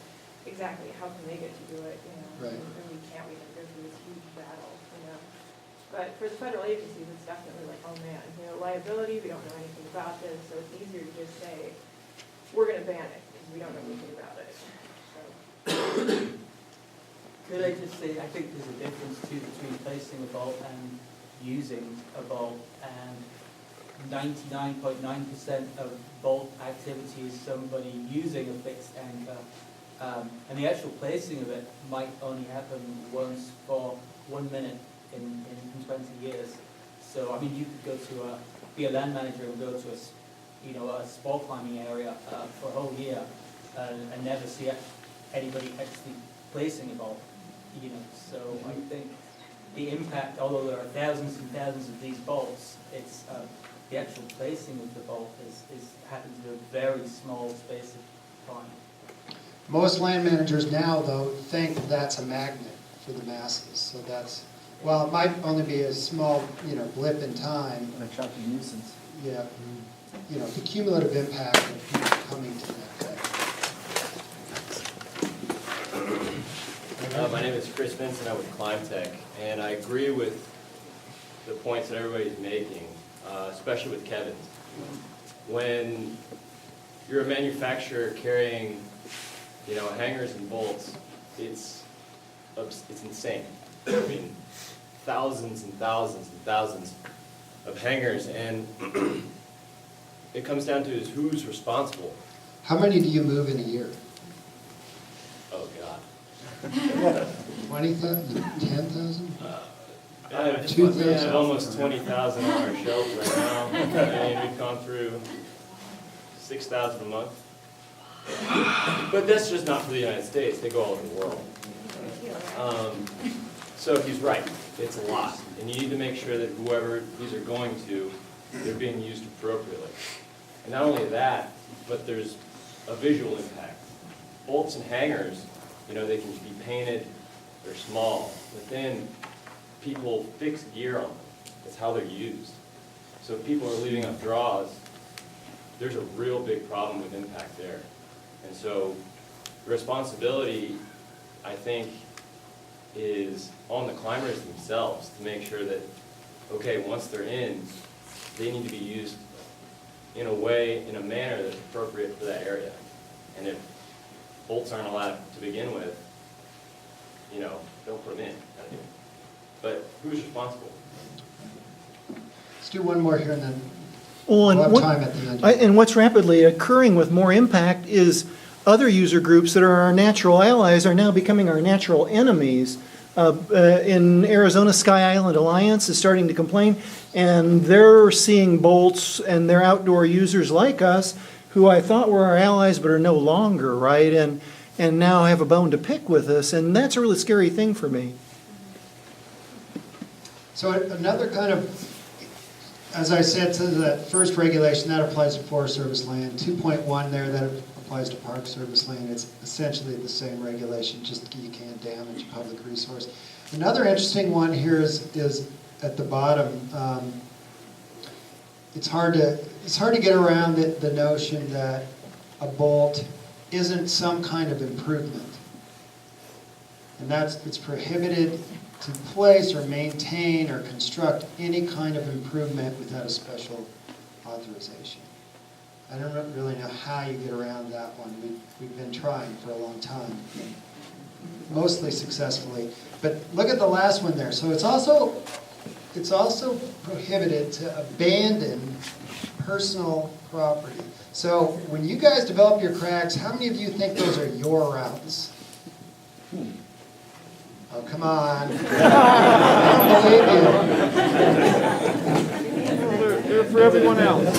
exactly, how can they get to do it, Right. and we can't, we have to go through this huge battle, But for the federal agencies, it's definitely like, oh man, liability, we don't know anything about this, so it's easier to just say, we're gonna ban it, because we don't know anything about it. So, Could I just say, I think there's a difference too between placing a bolt and using a bolt, and 99.9% of bolt activity is somebody using a fixed anchor, and the actual placing of it might only happen once for 1 minute in 20 years. So, I mean, you could be a land manager and go to a sport climbing area for a whole year and never see anybody actually placing a bolt. So I think the impact, although there are thousands and thousands of these bolts, it's the actual placing of the bolt happens in a very small space of time. Most land managers now, though, think that's a magnet for the masses. So while it might only be a small, blip in time, An attractive nuisance. yeah, the cumulative impact of people coming to that day. My name is Chris Vincent. I'm with ClimeTech, and I agree with the points that everybody's making, especially with Kevin's. When you're a manufacturer carrying, hangers and bolts, it's insane. I mean, thousands and thousands and thousands of hangers, and it comes down to is who's responsible. How many do you move in a year? Oh, God. 20,000? 10,000? I have almost 20,000 on our shelves right now. I mean, we've gone through 6,000 a month. But that's just not for the United States. They go all over the world. So he's right. It's a lot. And you need to make sure that whoever these are going to, they're being used appropriately. And not only that, but there's a visual impact. Bolts and hangers, they can be painted, they're small, but then people fix gear on them. That's how they're used. So if people are leaving up draws, there's a real big problem with impact there. And so the responsibility, I think, is on the climbers themselves to make sure that, okay, once they're in, they need to be used in a manner that's appropriate for that area. And if bolts aren't allowed to begin with, don't put them in. But who's responsible? Let's do one more here and then Well, we'll and have what- time at the end. And what's rapidly occurring with more impact is other user groups that are our natural allies are now becoming our natural enemies. In Arizona, Sky Island Alliance is starting to complain, and they're seeing bolts and they're outdoor users like us who I thought were our allies but are no longer, right? And now have a bone to pick with us, and that's a really scary thing for me. So another kind of, as I said, to that first regulation, that applies to Forest Service land. 2.1 there, that applies to Park Service land. It's essentially the same regulation, just you can't damage a public resource. Another interesting one here is at the bottom. It's hard to get around the notion that a bolt isn't some kind of improvement. And it's prohibited to place or maintain or construct any kind of improvement without a special authorization. I don't really know how you get around that one. We've been trying for a long time, mostly successfully. But look at the last one there. So it's also prohibited to abandon personal property. So when you guys develop your crags, how many of you think those are your routes? Oh, come on. I don't believe you. They're for everyone else.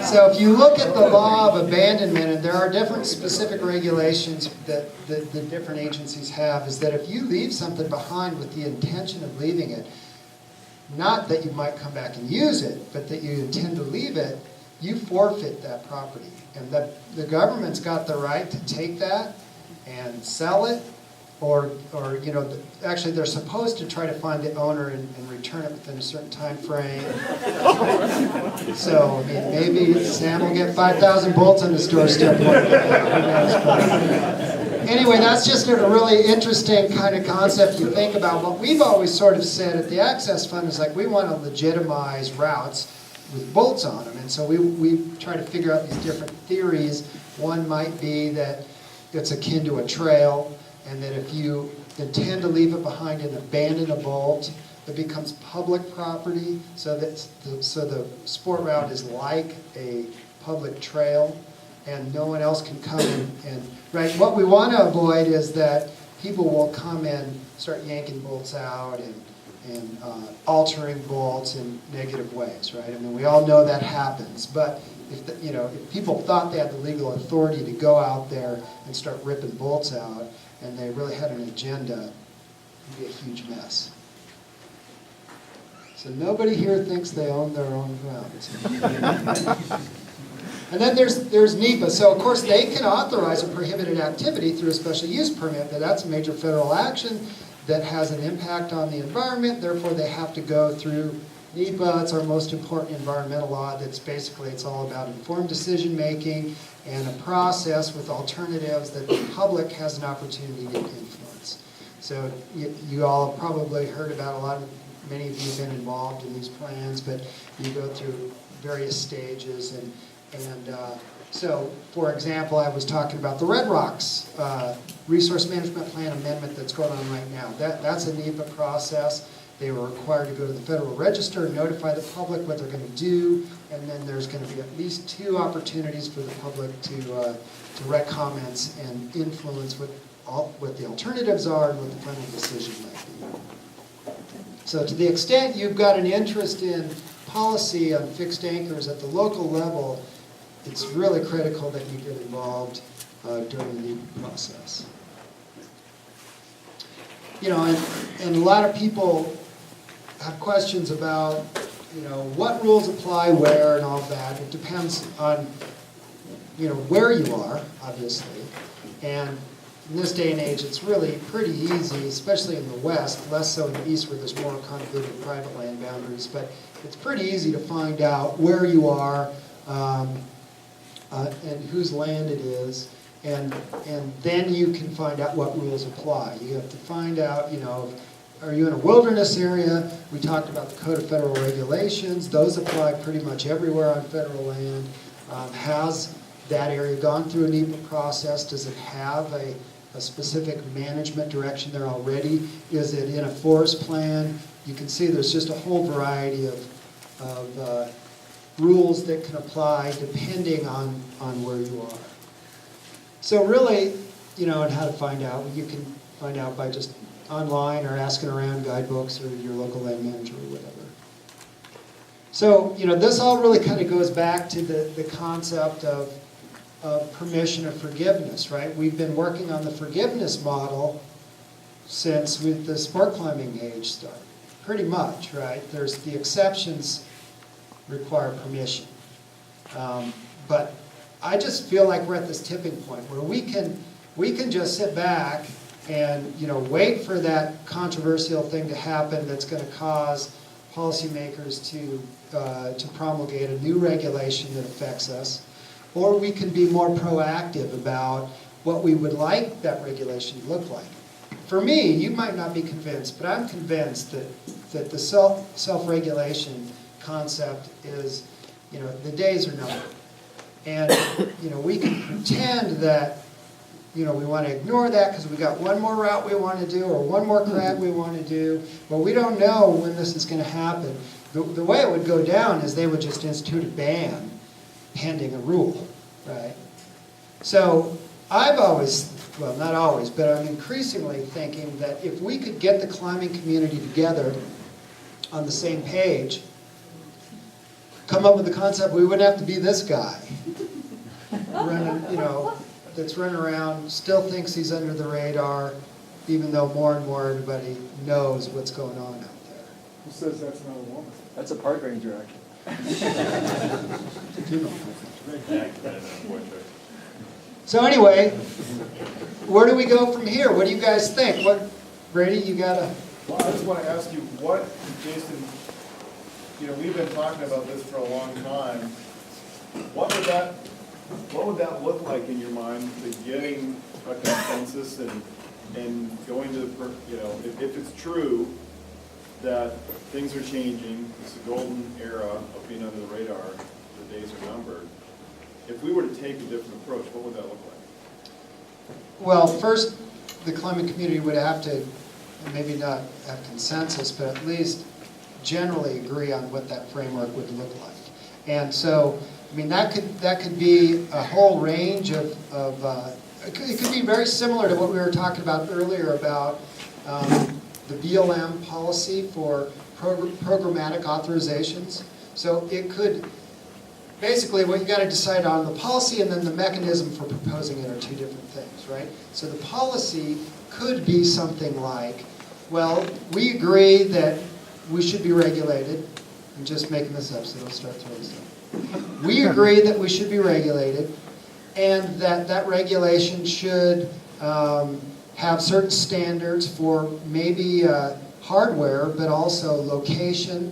So if you look at the law of abandonment, and there are different specific regulations that the different agencies have, is that if you leave something behind with the intention of leaving it, not that you might come back and use it, but that you intend to leave it, you forfeit that property. And the government's got the right to take that and sell it, or you know, actually they're supposed to try to find the owner and return it within a certain time frame. So, I mean, maybe Sam will get 5,000 bolts on his doorstep. Who knows, but anyway, that's just a really interesting kind of concept you think about. What we've always sort of said at the Access Fund is like, we want to legitimize routes with bolts on them. And so we try to figure out these different theories. One might be that it's akin to a trail, and that if you intend to leave it behind and abandon a bolt, it becomes public property, so that the sport route is like a public trail, and no one else can come and right. What we want to avoid is that people will come and start yanking bolts out and altering bolts in negative ways, right? I mean, we all know that happens, but if people thought they had the legal authority to go out there and start ripping bolts out, and they really had an agenda, it'd be a huge mess. So nobody here thinks they own their own grounds. And then there's NEPA. So of course they can authorize a prohibited activity through a special use permit, but that's a major federal action that has an impact on the environment. Therefore they have to go through NEPA. It's our most important environmental law. That's basically, it's all about informed decision making and a process with alternatives that the public has an opportunity to influence. So you all have probably heard about many of you have been involved in these plans, but you go through various stages. And so, for example, I was talking about the Red Rocks Resource Management Plan amendment that's going on right now. That's a NEPA process. They were required to go to the Federal Register and notify the public what they're going to do, and then there's going to be at least 2 opportunities for the public to write comments and influence what the alternatives are and what the final decision might be. So to the extent you've got an interest in policy on fixed anchors at the local level, it's really critical that you get involved during the NEPA process. You know, and a lot of people have questions about, you know, what rules apply where and all that. It depends on, you know, where you are, obviously. And in this day and age, it's really pretty easy, especially in the West, less so in the East where there's more convoluted private land boundaries, but it's pretty easy to find out where you are and whose land it is. And then you can find out what rules apply. You have to find out, you know, are you in a wilderness area? We talked about the Code of Federal Regulations. Those apply pretty much everywhere on federal land. Has that area gone through a NEPA process? Does it have a specific management direction there already? Is it in a forest plan? You can see there's just a whole variety of rules that can apply depending on where you are. So really, you know, and how to find out, you can find out by just online or asking around guidebooks or your local land manager or whatever. So, you know, this all really kind of goes back to the concept of permission or forgiveness, right? We've been working on the forgiveness model since the sport climbing age started, pretty much, right? There's the exceptions require permission. But I just feel like we're at this tipping point where we can just sit back and, you know, wait for that controversial thing to happen that's going to cause policymakers to promulgate a new regulation that affects us, or we can be more proactive about what we would like that regulation to look like. For me, you might not be convinced, but I'm convinced that the self-regulation concept is, you know, the days are numbered. And, you know, we can pretend that, you know, we want to ignore that because we got one more route we want to do or one more crag we want to do, but we don't know when this is going to happen. The way it would go down is they would just institute a ban, pending a rule, right? So I've always, well, not always, but I'm increasingly thinking that if we could get the climbing community together on the same page, come up with the concept, we wouldn't have to be this guy running, that's running around, still thinks he's under the radar, even though more and more everybody knows what's going on out there. Who says that's not a woman? That's a park ranger, actually. So anyway, where do we go from here? What do you guys think? What, Brady, you gotta... Well, I just want to ask you, what, Jason, we've been talking about this for a long time. What would that look like in your mind, to getting a consensus and going to the, if it's true that things are changing, it's a golden era of being under the radar, the days are numbered. If we were to take a different approach, what would that look like? Well, first, the climate community would have to, maybe not have consensus, but at least generally agree on what that framework would look like. And so, I mean, that could be a whole range of it could be very similar to what we were talking about earlier about the BLM policy for programmatic authorizations. So it could, basically what you got to decide on, the policy and then the mechanism for proposing it are two different things, right? So the policy could be something like, well, we agree that we should be regulated. I'm just making this up, so don't start throwing stuff. We agree that we should be regulated, and that regulation should have certain standards for maybe hardware, but also location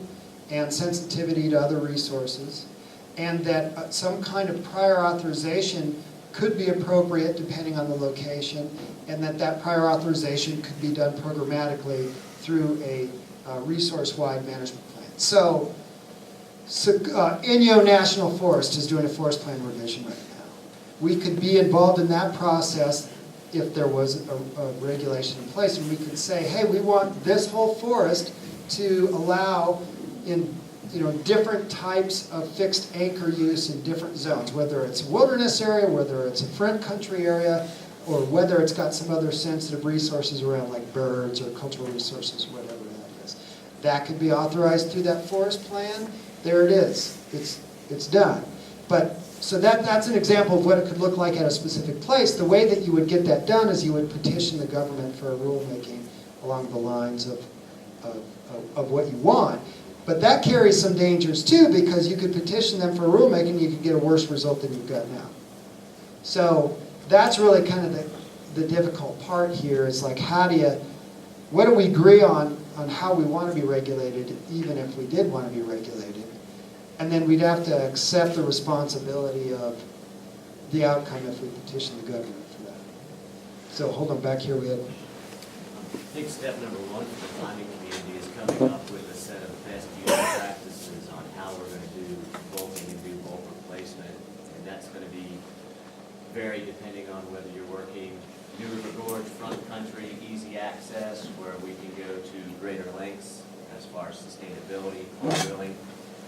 and sensitivity to other resources, and that some kind of prior authorization could be appropriate depending on the location, and that prior authorization could be done programmatically through a resource-wide management plan. So Inyo National Forest is doing a forest plan revision right now. We could be involved in that process if there was a regulation in place, and we could say, hey, we want this whole forest to allow in different types of fixed anchor use in different zones, whether it's a wilderness area, whether it's a front country area, or whether it's got some other sensitive resources around like birds or cultural resources, whatever that is. That could be authorized through that forest plan. There it is. It's done. But so that's an example of what it could look like at a specific place. The way that you would get that done is you would petition the government for a rulemaking along the lines of what you want. But that carries some dangers too, because you could petition them for a rulemaking and you could get a worse result than you've got now. So that's really kind of the difficult part here, is like, what do we agree on how we want to be regulated, even if we did want to be regulated? And then we'd have to accept the responsibility of the outcome if we petition the government for that. So hold on, back here we have... I think step number one for the climbing community is coming up with a set of best use practices on how we're going to do bolting and do bolt replacement. And that's going to be varied depending on whether you're working New River Gorge, front country, easy access, where we can go to greater lengths as far as sustainability, drilling,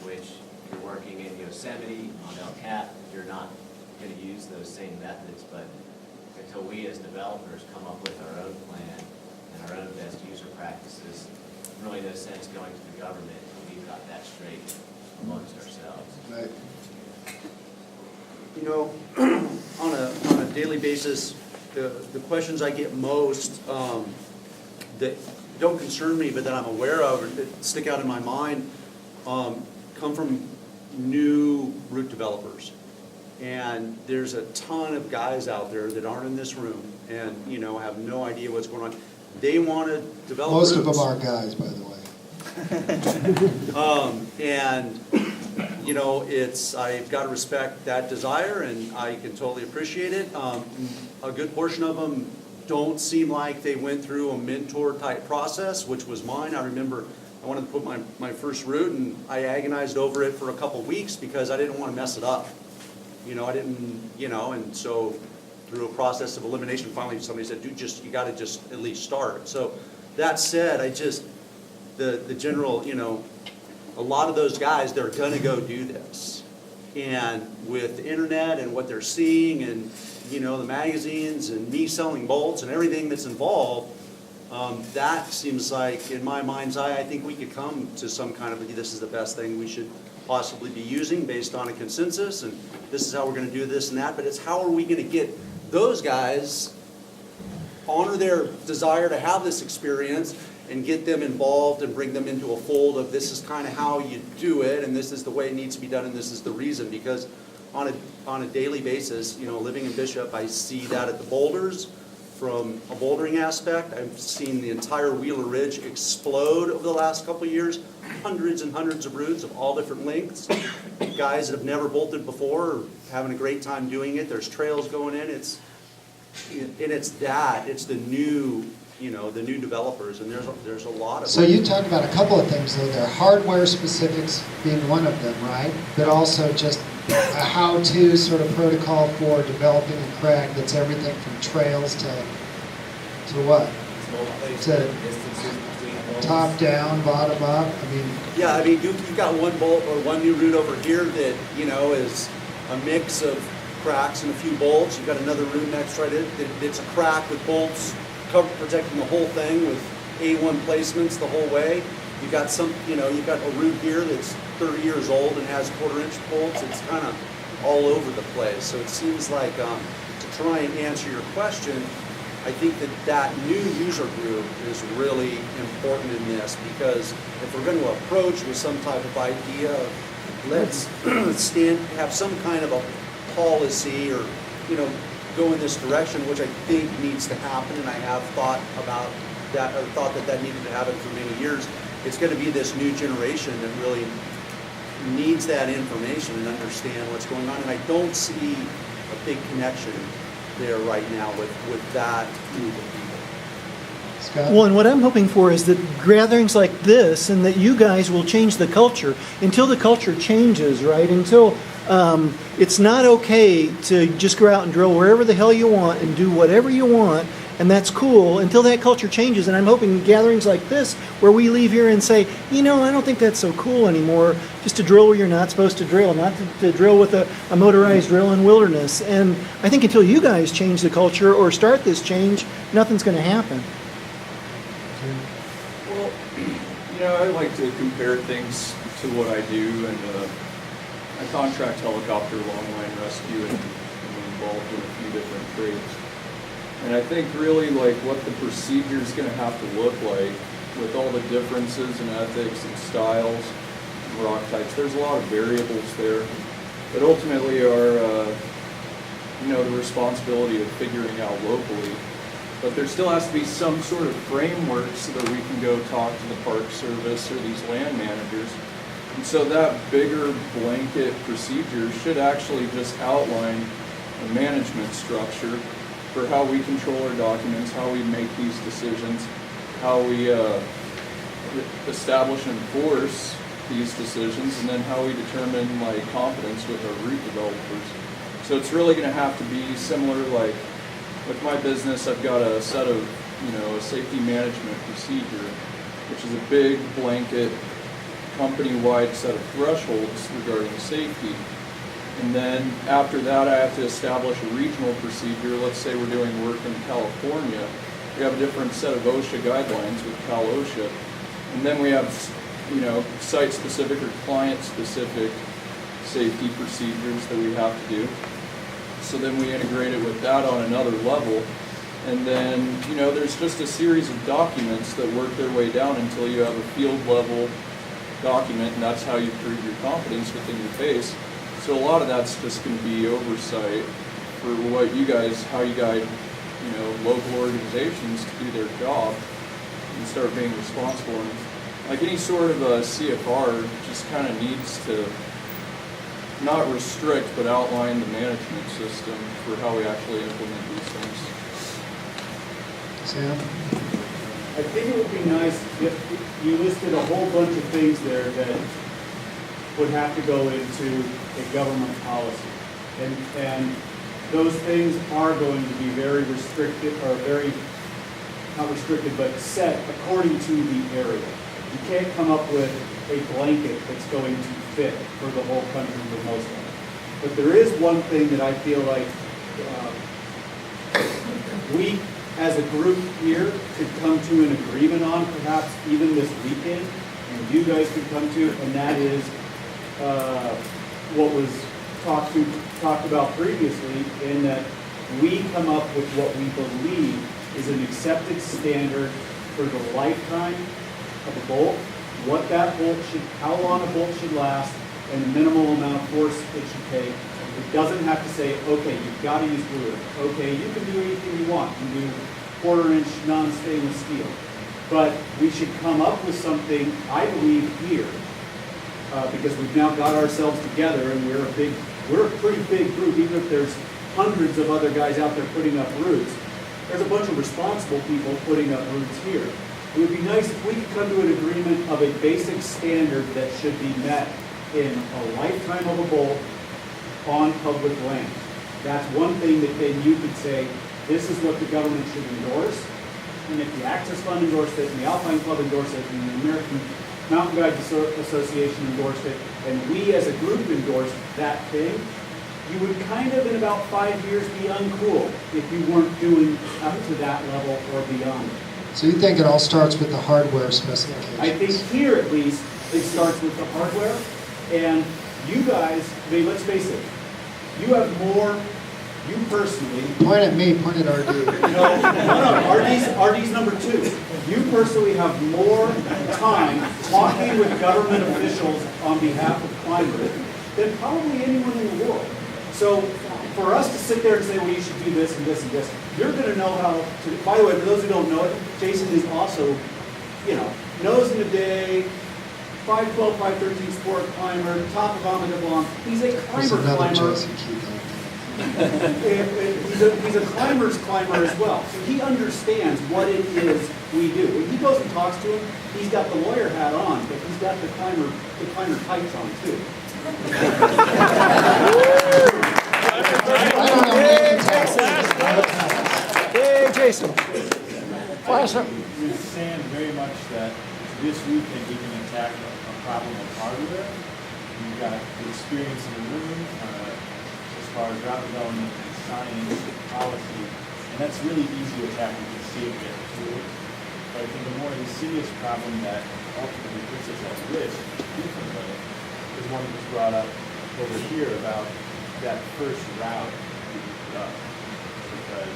which if you're working in Yosemite, on El Cap, you're not going to use those same methods, but until we as developers come up with our own plan and our own best user practices, really no sense going to the government until we've got that straight amongst ourselves. Right. On a daily basis, the questions I get most that don't concern me, but that I'm aware of or that stick out in my mind, come from new route developers. And there's a ton of guys out there that aren't in this room and have no idea what's going on. They want to develop Most routes. of them are guys, by the way. I've got to respect that desire, and I can totally appreciate it. A good portion of them don't seem like they went through a mentor-type process, which was mine. I remember I wanted to put my first route, and I agonized over it for a couple weeks because I didn't want to mess it up. And so through a process of elimination, finally somebody said, dude, you got to just at least start. So that said, the general, a lot of those guys, they're going to go do this. And with the internet and what they're seeing and, you know, the magazines and me selling bolts and everything that's involved, that seems like, in my mind's eye, I think we could come to some kind of, this is the best thing we should possibly be using based on a consensus, and this is how we're gonna do this and that, but it's how are we gonna get those guys, honor their desire to have this experience, and get them involved and bring them into a fold of this is kind of how you do it, and this is the way it needs to be done, and this is the reason. Because on a daily basis, you know, living in Bishop, I see that at the boulders from a bouldering aspect. I've seen the entire Wheeler Ridge explode over the last couple of years. Hundreds and hundreds of routes of all different lengths. Guys that have never bolted before are having a great time doing it. There's trails going in. It's the new, you know, the new developers, and there's a lot of So them. you talked about a couple of things though there, hardware specifics being one of them, right? But also just a how-to sort of protocol for developing a crag that's everything from trails to what? To top down, bottom up, I mean. Yeah, I mean, you've got one bolt or one new route over here that, you know, is a mix of cracks and a few bolts. You've got another route next right in, it's a crack with bolts protecting the whole thing with A1 placements the whole way. You've got some, you know, you've got a route here that's 30 years old and has 1/4-inch bolts. It's kind of all over the place. So it seems like, to try and answer your question, I think that new user group is really important in this, because if we're going to approach with some type of idea of let's have some kind of a policy or, you know, go in this direction, which I think needs to happen, and I have thought about that, or thought that needed to happen for many years. It's going to be this new generation that really needs that information and understand what's going on, and I don't see a big connection there right now with that group of people. Scott? Well, and what I'm hoping for is that gatherings like this, and that you guys will change the culture. Until the culture changes, right? Until it's not okay to just go out and drill wherever the hell you want and do whatever you want, and that's cool, until that culture changes. And I'm hoping gatherings like this, where we leave here and say, you know, I don't think that's so cool anymore, just to drill where you're not supposed to drill, not to drill with a motorized drill in wilderness. And I think until you guys change the culture or start this change, nothing's going to happen. Well, you know, I like to compare things to what I do, and I contract helicopter long-line rescue, and I'm involved in a few different trades. And I think really like what the procedure is going to have to look like with all the differences in ethics and styles and rock types. There's a lot of variables there that ultimately are, you know, the responsibility of figuring out locally. But there still has to be some sort of framework so that we can go talk to the Park Service or these land managers. And so that bigger blanket procedure should actually just outline a management structure for how we control our documents, how we make these decisions, how we establish and enforce these decisions, and then how we determine like competence with our route developers. So it's really going to have to be similar. Like with my business, I've got a set of, you know, a safety management procedure, which is a big blanket company-wide set of thresholds regarding safety. And then after that, I have to establish a regional procedure. Let's say we're doing work in California. We have a different set of OSHA guidelines with Cal OSHA. And then we have, you know, site-specific or client-specific safety procedures that we have to do. So then we integrate it with that on another level. And then, you know, there's just a series of documents that work their way down until you have a field-level document, and that's how you prove your competence within your base. So a lot of that's just going to be oversight for what you guys, how you guide, you know, local organizations to do their job and start being responsible. And like any sort of a CFR, just kind of needs to not restrict, but outline the management system for how we actually implement these things. Sam? I think it would be nice if you listed a whole bunch of things there that would have to go into a government policy. And those things are going to be very restricted, or very, not restricted, but set according to the area. You can't come up with a blanket that's going to fit for the whole country for most of it. But there is one thing that I feel like we, as a group here, could come to an agreement on, perhaps even this weekend, and you guys could come to, and that is what was talked about previously, in that we come up with what we believe is an accepted standard for the lifetime of a bolt, what that bolt should, how long a bolt should last, and the minimal amount of force it should take. It doesn't have to say, okay, you've got to use glue. Okay, you can do anything you want. You can do 1/4-inch non-stainless steel. But we should come up with something, I believe, here, because we've now got ourselves together and we're a pretty big group, even if there's hundreds of other guys out there putting up roofs. There's a bunch of responsible people putting up roofs here. It would be nice if we could come to an agreement of a basic standard that should be met in a lifetime of a bolt on public land. That's one thing that then you could say, this is what the government should endorse. And if the Access Fund endorsed it, and the Alpine Club endorsed it, and the American Mountain Guides Association endorsed it, and we as a group endorsed that thing, you would kind of in about 5 years be uncool if you weren't doing up to that level or beyond. So you think it all starts with the hardware specifications? I think here at least, it starts with the hardware, and you guys, I mean, let's face it, you have more, you personally. Point at me, point at RD. No, RD's number 2. You personally have more time talking with government officials on behalf of climate than probably anyone in the world. So for us to sit there and say, well, you should do this and this and this, you're going to know how to, by the way, for those who don't know it, Jason is also, nose in the day, 5'12", 5'13" sport climber, top of Mont Blanc. He's a climber climber. He's a climber's climber as well. So he understands what it is we do. When he goes and talks to him, he's got the lawyer hat on, but he's got the climber tights on too. Hey, Jason. You're saying very much that this weekend we can attack a problem of hardware. You've got the experience in the room as far as route development and science and policy, and that's really easy to attack. You can see it get through it. But I think the more insidious problem that ultimately puts us at risk differently is one that was brought up over here about that first route we put up. Because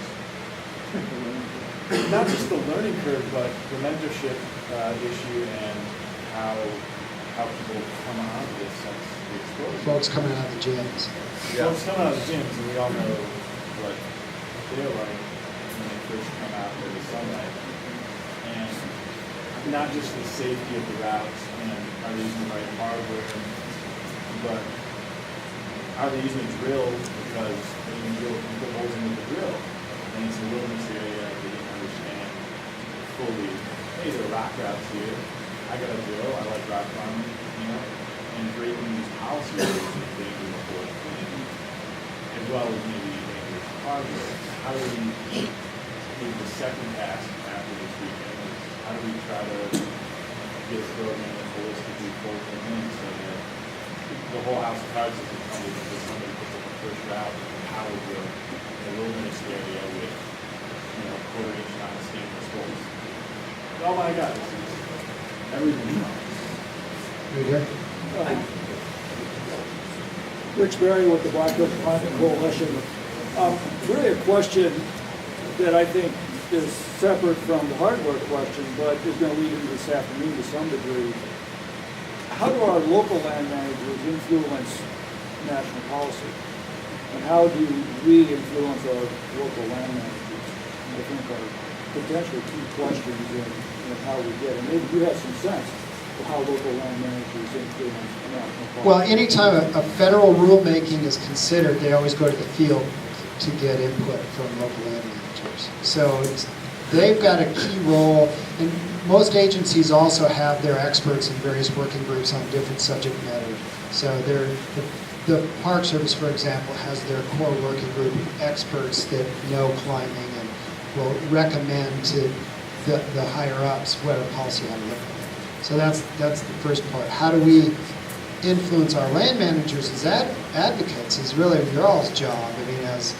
not just the learning curve, but the mentorship issue and how people come out of this since the explosion. Folks coming out of the gyms. Folks coming out of the gyms, and we all know what they're like when they first come out into the sunlight. And not just the safety of the routes and are they using the right hardware, but are they using a drill because they can drill put holes into the drill. And it's a wilderness area they didn't understand fully. Hey, there are rock routes here. I got a drill. I like rock climbing, and breaking these policies is dangerous before as well as maybe dangerous hardware. How do we take the second pass after this weekend? How do we try to get this program that holistically folds in so that the whole house of cards isn't crumbled because somebody puts up a first route and a power drill in a wilderness area with 1/4-inch non-stainless bolts. Oh my God, this is everything wrong. Right here. Rich Berry with the Black Oak Climate Coalition. Really a question that I think is separate from the hardware question, but is going to lead into this afternoon to some degree. How do our local land managers influence national policy? And how do we influence our local land managers? I think are potentially key questions in how we get. And maybe you have some sense of how local land managers influence national policy. Well, anytime a federal rulemaking is considered, they always go to the field to get input from local land managers. So they've got a key role, and most agencies also have their experts in various working groups on different subject matter. So the Park Service, for example, has their core working group experts that know climbing and will recommend to the higher ups what a policy ought to look like. So that's the first part. How do we influence our land managers as advocates is really your all's job. I mean, as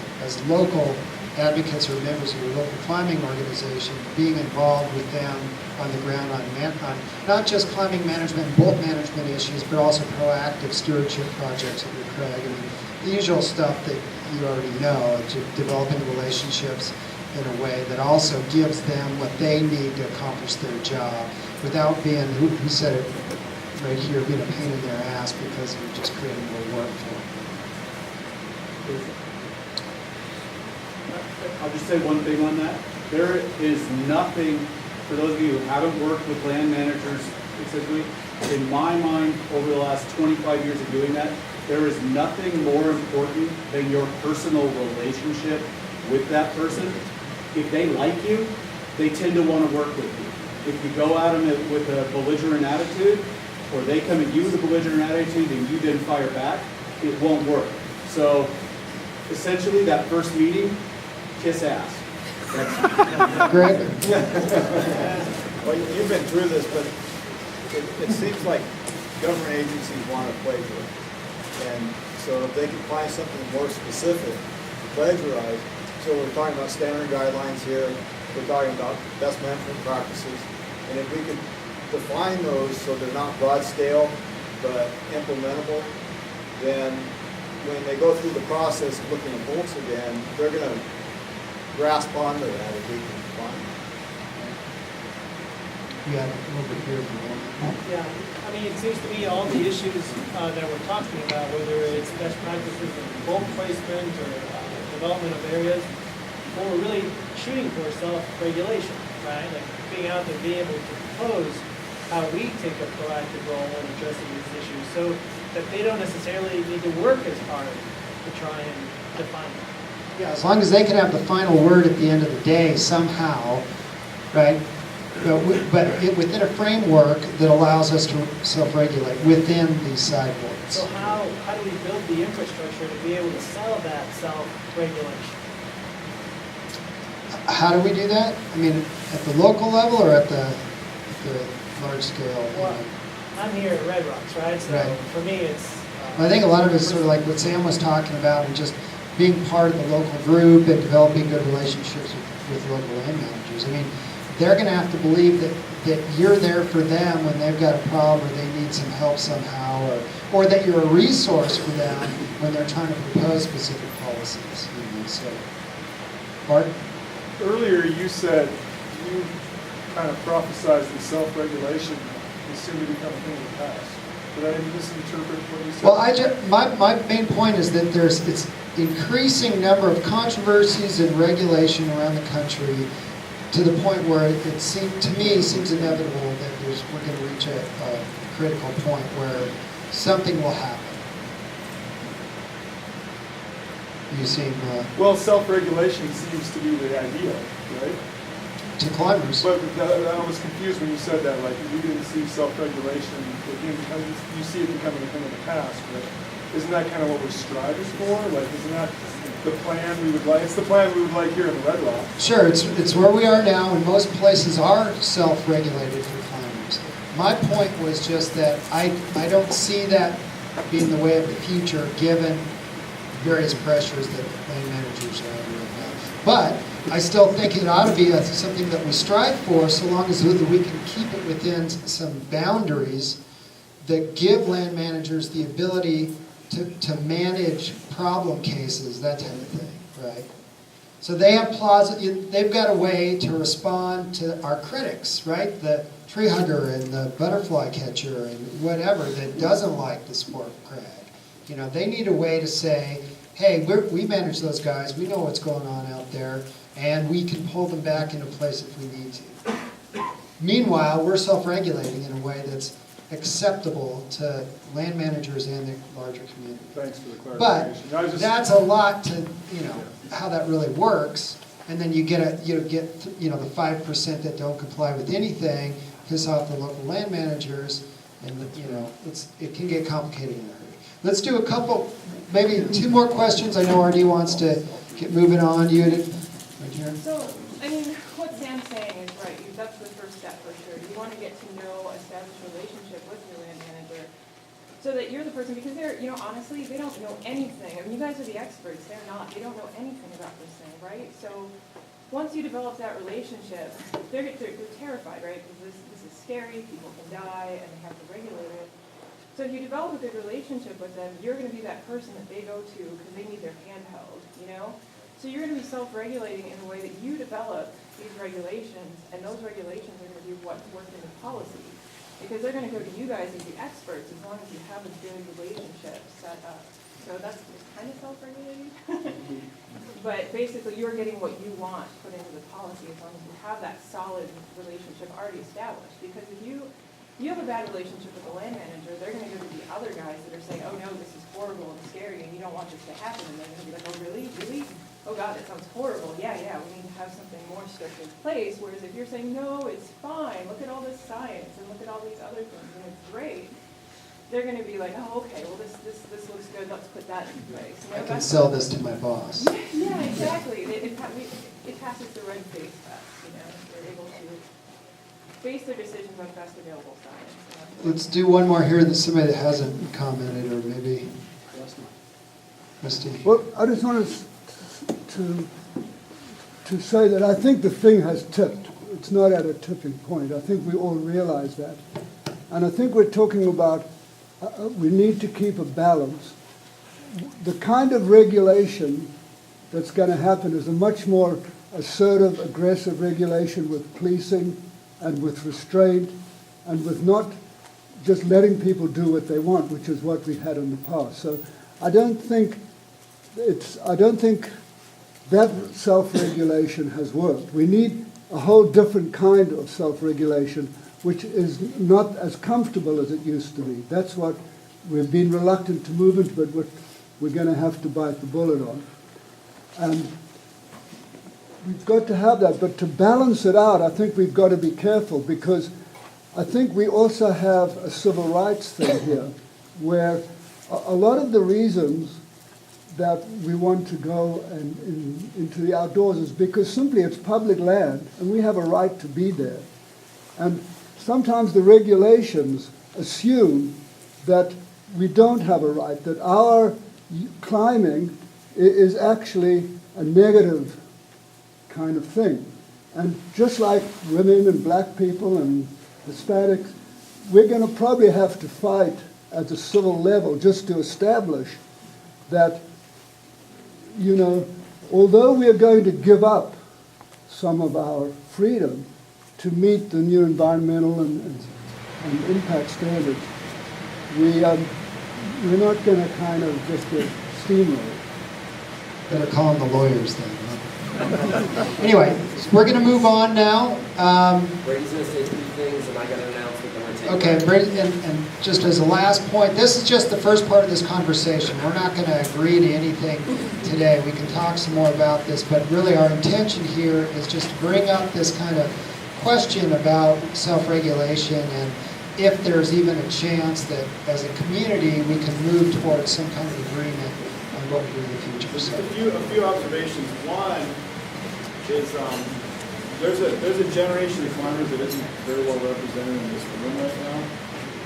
local advocates or members of your local climbing organization, being involved with them on the ground on not just climbing management and bolt management issues, but also proactive stewardship projects at your crag. I mean, the usual stuff that you already know, developing relationships in a way that also gives them what they need to accomplish their job without being, who said it right here, being a pain in their ass because you're just creating more work for them. I'll just say one thing on that. There is nothing, for those of you who haven't worked with land managers specifically, in my mind, over the last 25 years of doing that, there is nothing more important than your personal relationship with that person. If they like you, they tend to want to work with you. If you go at them with a belligerent attitude, or they come at you with a belligerent attitude and you then fire back, it won't work. So essentially that first meeting, kiss ass. Greg? Well, you've been through this, but it seems like government agencies want to plagiarize. And so if they can find something more specific to plagiarize, so we're talking about standard guidelines here, we're talking about best management practices, and if we could define those so they're not broad scale but implementable, then when they go through the process of looking at bolts again, they're going to grasp onto that if we can find it. Yeah, a little bit here. Yeah, I mean, it seems to me all the issues that we're talking about, whether it's best practices in bolt placement or development of areas, what we're really shooting for is self-regulation, right? Like being out there, being able to propose how we take a proactive role in addressing these issues so that they don't necessarily need to work as hard to try and define them. Yeah, as long as they can have the final word at the end of the day somehow, right? Within a framework that allows us to self-regulate within these sideboards. So how do we build the infrastructure to be able to sell that self-regulation? How do we do that? I mean, at the local level or at the large scale? Well, I'm here at Red Rocks, right? So Right. for me, it's... I think a lot of it's sort of like what Sam was talking about, and just being part of the local group and developing good relationships with local land managers. I mean, they're going to have to believe that you're there for them when they've got a problem or they need some help somehow, or that you're a resource for them when they're trying to propose specific policies. So, Bart? Earlier you said you kind of prophesized that self-regulation is soon to become a thing of the past. Did I misinterpret what you said? Well, my main point is that it's increasing number of controversies and regulation around the country to the point where it seems inevitable that we're going to reach a critical point where something will happen. You seem... well, self-regulation seems to be the ideal, right? To climbers. But I was confused when you said that, like, you didn't see self-regulation, you see it becoming a thing of the past, but isn't that kind of what we're striving for? Like, isn't that the plan we would like? It's the plan we would like here in the Red Rock. Sure, it's where we are now, and most places are self-regulated for climbers. My point was just that I don't see that being the way of the future, given various pressures that land managers are under right now. But I still think it ought to be something that we strive for, so long as we can keep it within some boundaries that give land managers the ability to manage problem cases, that type of thing, right? So they have they've got a way to respond to our critics, right? The tree hugger and the butterfly catcher and whatever that doesn't like the sport crag. You know, they need a way to say, hey, we manage those guys, we know what's going on out there, and we can pull them back into place if we need to. Meanwhile, we're self-regulating in a way that's acceptable to land managers and the larger community. Thanks for the But clarification. that's a lot to, how that really works. And then you get the 5% that don't comply with anything, piss off the local land managers, and it can get complicated in a hurry. Let's do a couple, maybe 2 more questions. I know RD wants to get moving on. You right here. So, I mean, what Sam's saying is right. That's the first step for sure. You want to get to know, establish a relationship with your land manager. So that you're the person, because they're, you know, honestly, they don't know anything. I mean, you guys are the experts, they're not. They don't know anything about this thing, right? So once you develop that relationship, they're terrified, right? Because this is scary, people can die, and they have to regulate it. So if you develop a good relationship with them, you're going to be that person that they go to because they need their hand held, you know? So you're going to be self-regulating in a way that you develop these regulations, and those regulations are going to be what's working in policy. Because they're going to go to you guys as the experts as long as you have a good relationship set up. So that's kind of self-regulating. But basically, you're getting what you want put into the policy as long as you have that solid relationship already established. Because if you have a bad relationship with the land manager, they're going to go to the other guys that are saying, oh no, this is horrible and scary and you don't want this to happen. And they're going to be like, oh really? Really? Oh God, that sounds horrible. Yeah, we need to have something more strict in place. Whereas if you're saying, no, it's fine, look at all this science and look at all these other things and it's great, they're going to be like, oh, okay, well this looks good, let's put that in place. You know, I can sell this to my boss. Yeah, exactly. It passes the red face test, you know. They're able to base their decisions on best available science. Let's do one more here that somebody that hasn't commented, or maybe Misty. Well, I just wanted to say that I think the thing has tipped. It's not at a tipping point. I think we all realize that. And I think we're talking about we need to keep a balance. The kind of regulation that's going to happen is a much more assertive, aggressive regulation with policing and with restraint and with not just letting people do what they want, which is what we've had in the past. So I don't think that self-regulation has worked. We need a whole different kind of self-regulation, which is not as comfortable as it used to be. That's what we've been reluctant to move into, but what we're going to have to bite the bullet on. And we've got to have that. But to balance it out, I think we've got to be careful, because I think we also have a civil rights thing here, where a lot of the reasons that we want to go into the outdoors is because simply it's public land and we have a right to be there. And sometimes the regulations assume that we don't have a right, that our climbing is actually a negative kind of thing. And just like women and black people and Hispanics, we're going to probably have to fight at the civil level just to establish that, you know, although we are going to give up some of our freedom to meet the new environmental and impact standards, we're not going to kind of just get steamrolled. Better call them the lawyers then. Huh? Anyway, we're going to move on now. Brady's going to say 3 things, and I got an announcement that we're taking. Okay, Brady, and just as a last point, this is just the first part of this conversation. We're not going to agree to anything today. We can talk some more about this, but really our intention here is just to bring up this kind of question about self-regulation and if there's even a chance that as a community we can move towards some kind of agreement on what we do in the future. Just a few observations. One is there's a generation of climbers that isn't very well represented in this room right now.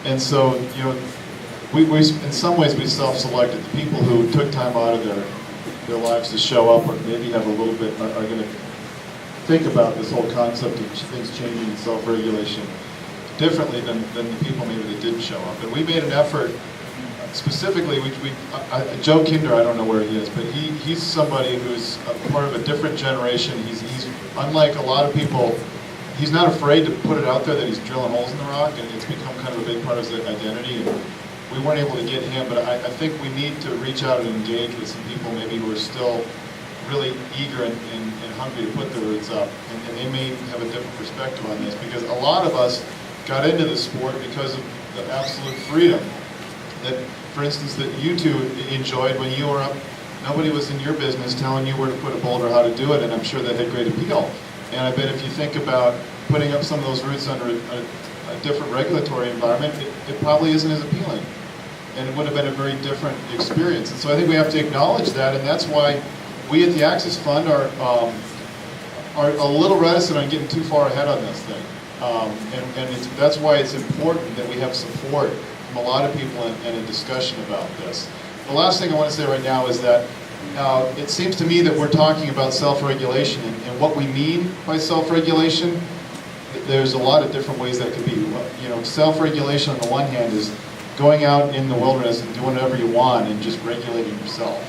And so, you know, we in some ways we self-selected. The people who took time out of their lives to show up, or maybe have a little bit, are going to think about this whole concept of things changing and self-regulation differently than the people maybe that didn't show up. And we made an effort. Specifically, Joe Kinder, I don't know where he is, but he's somebody who's a part of a different generation. He's unlike a lot of people, he's not afraid to put it out there that he's drilling holes in the rock, and it's become kind of a big part of his identity. And we weren't able to get him, but I think we need to reach out and engage with some people maybe who are still really eager and hungry to put their roots up, and they may have a different perspective on this, because a lot of us got into this sport because of the absolute freedom that, for instance, that you two enjoyed when you were up. Nobody was in your business telling you where to put a boulder, how to do it, and I'm sure that had great appeal. And I bet if you think about putting up some of those routes under a different regulatory environment, it probably isn't as appealing. And it would have been a very different experience. And so I think we have to acknowledge that, and that's why we at the Access Fund are a little reticent on getting too far ahead on this thing. And that's why it's important that we have support, from a lot of people and a discussion about this. The last thing I want to say right now is that it seems to me that we're talking about self-regulation, and what we mean by self-regulation, there's a lot of different ways that could be. You know, self-regulation on the one hand is going out in the wilderness and doing whatever you want and just regulating yourself.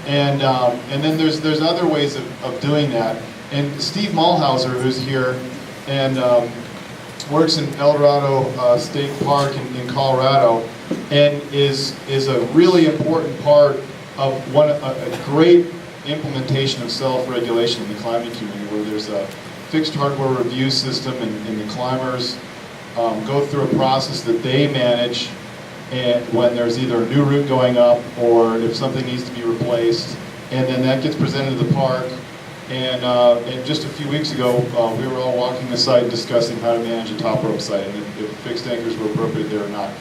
And then there's other ways of doing that. And Steve Mulhauser, who's here and works in El Dorado State Park in Colorado, and is a really important part of a great implementation of self-regulation in the climbing community, where there's a fixed hardware review system, and the climbers go through a process that they manage, and when there's either a new route going up or if something needs to be replaced, and then that gets presented to the park. And just a few weeks ago, we were all walking the site discussing how to manage a top rope site, and if fixed anchors were appropriate there or not.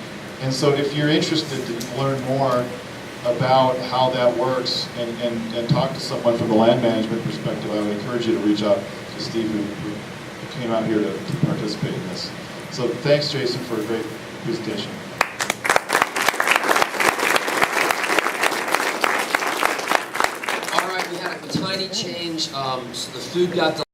And so if you're interested to learn more about how that works and talk to someone from the land management perspective, I would encourage you to reach out to Steve, who came out here to participate in this. So thanks, Jason, for a great presentation. All right, we had a tiny change. So the food got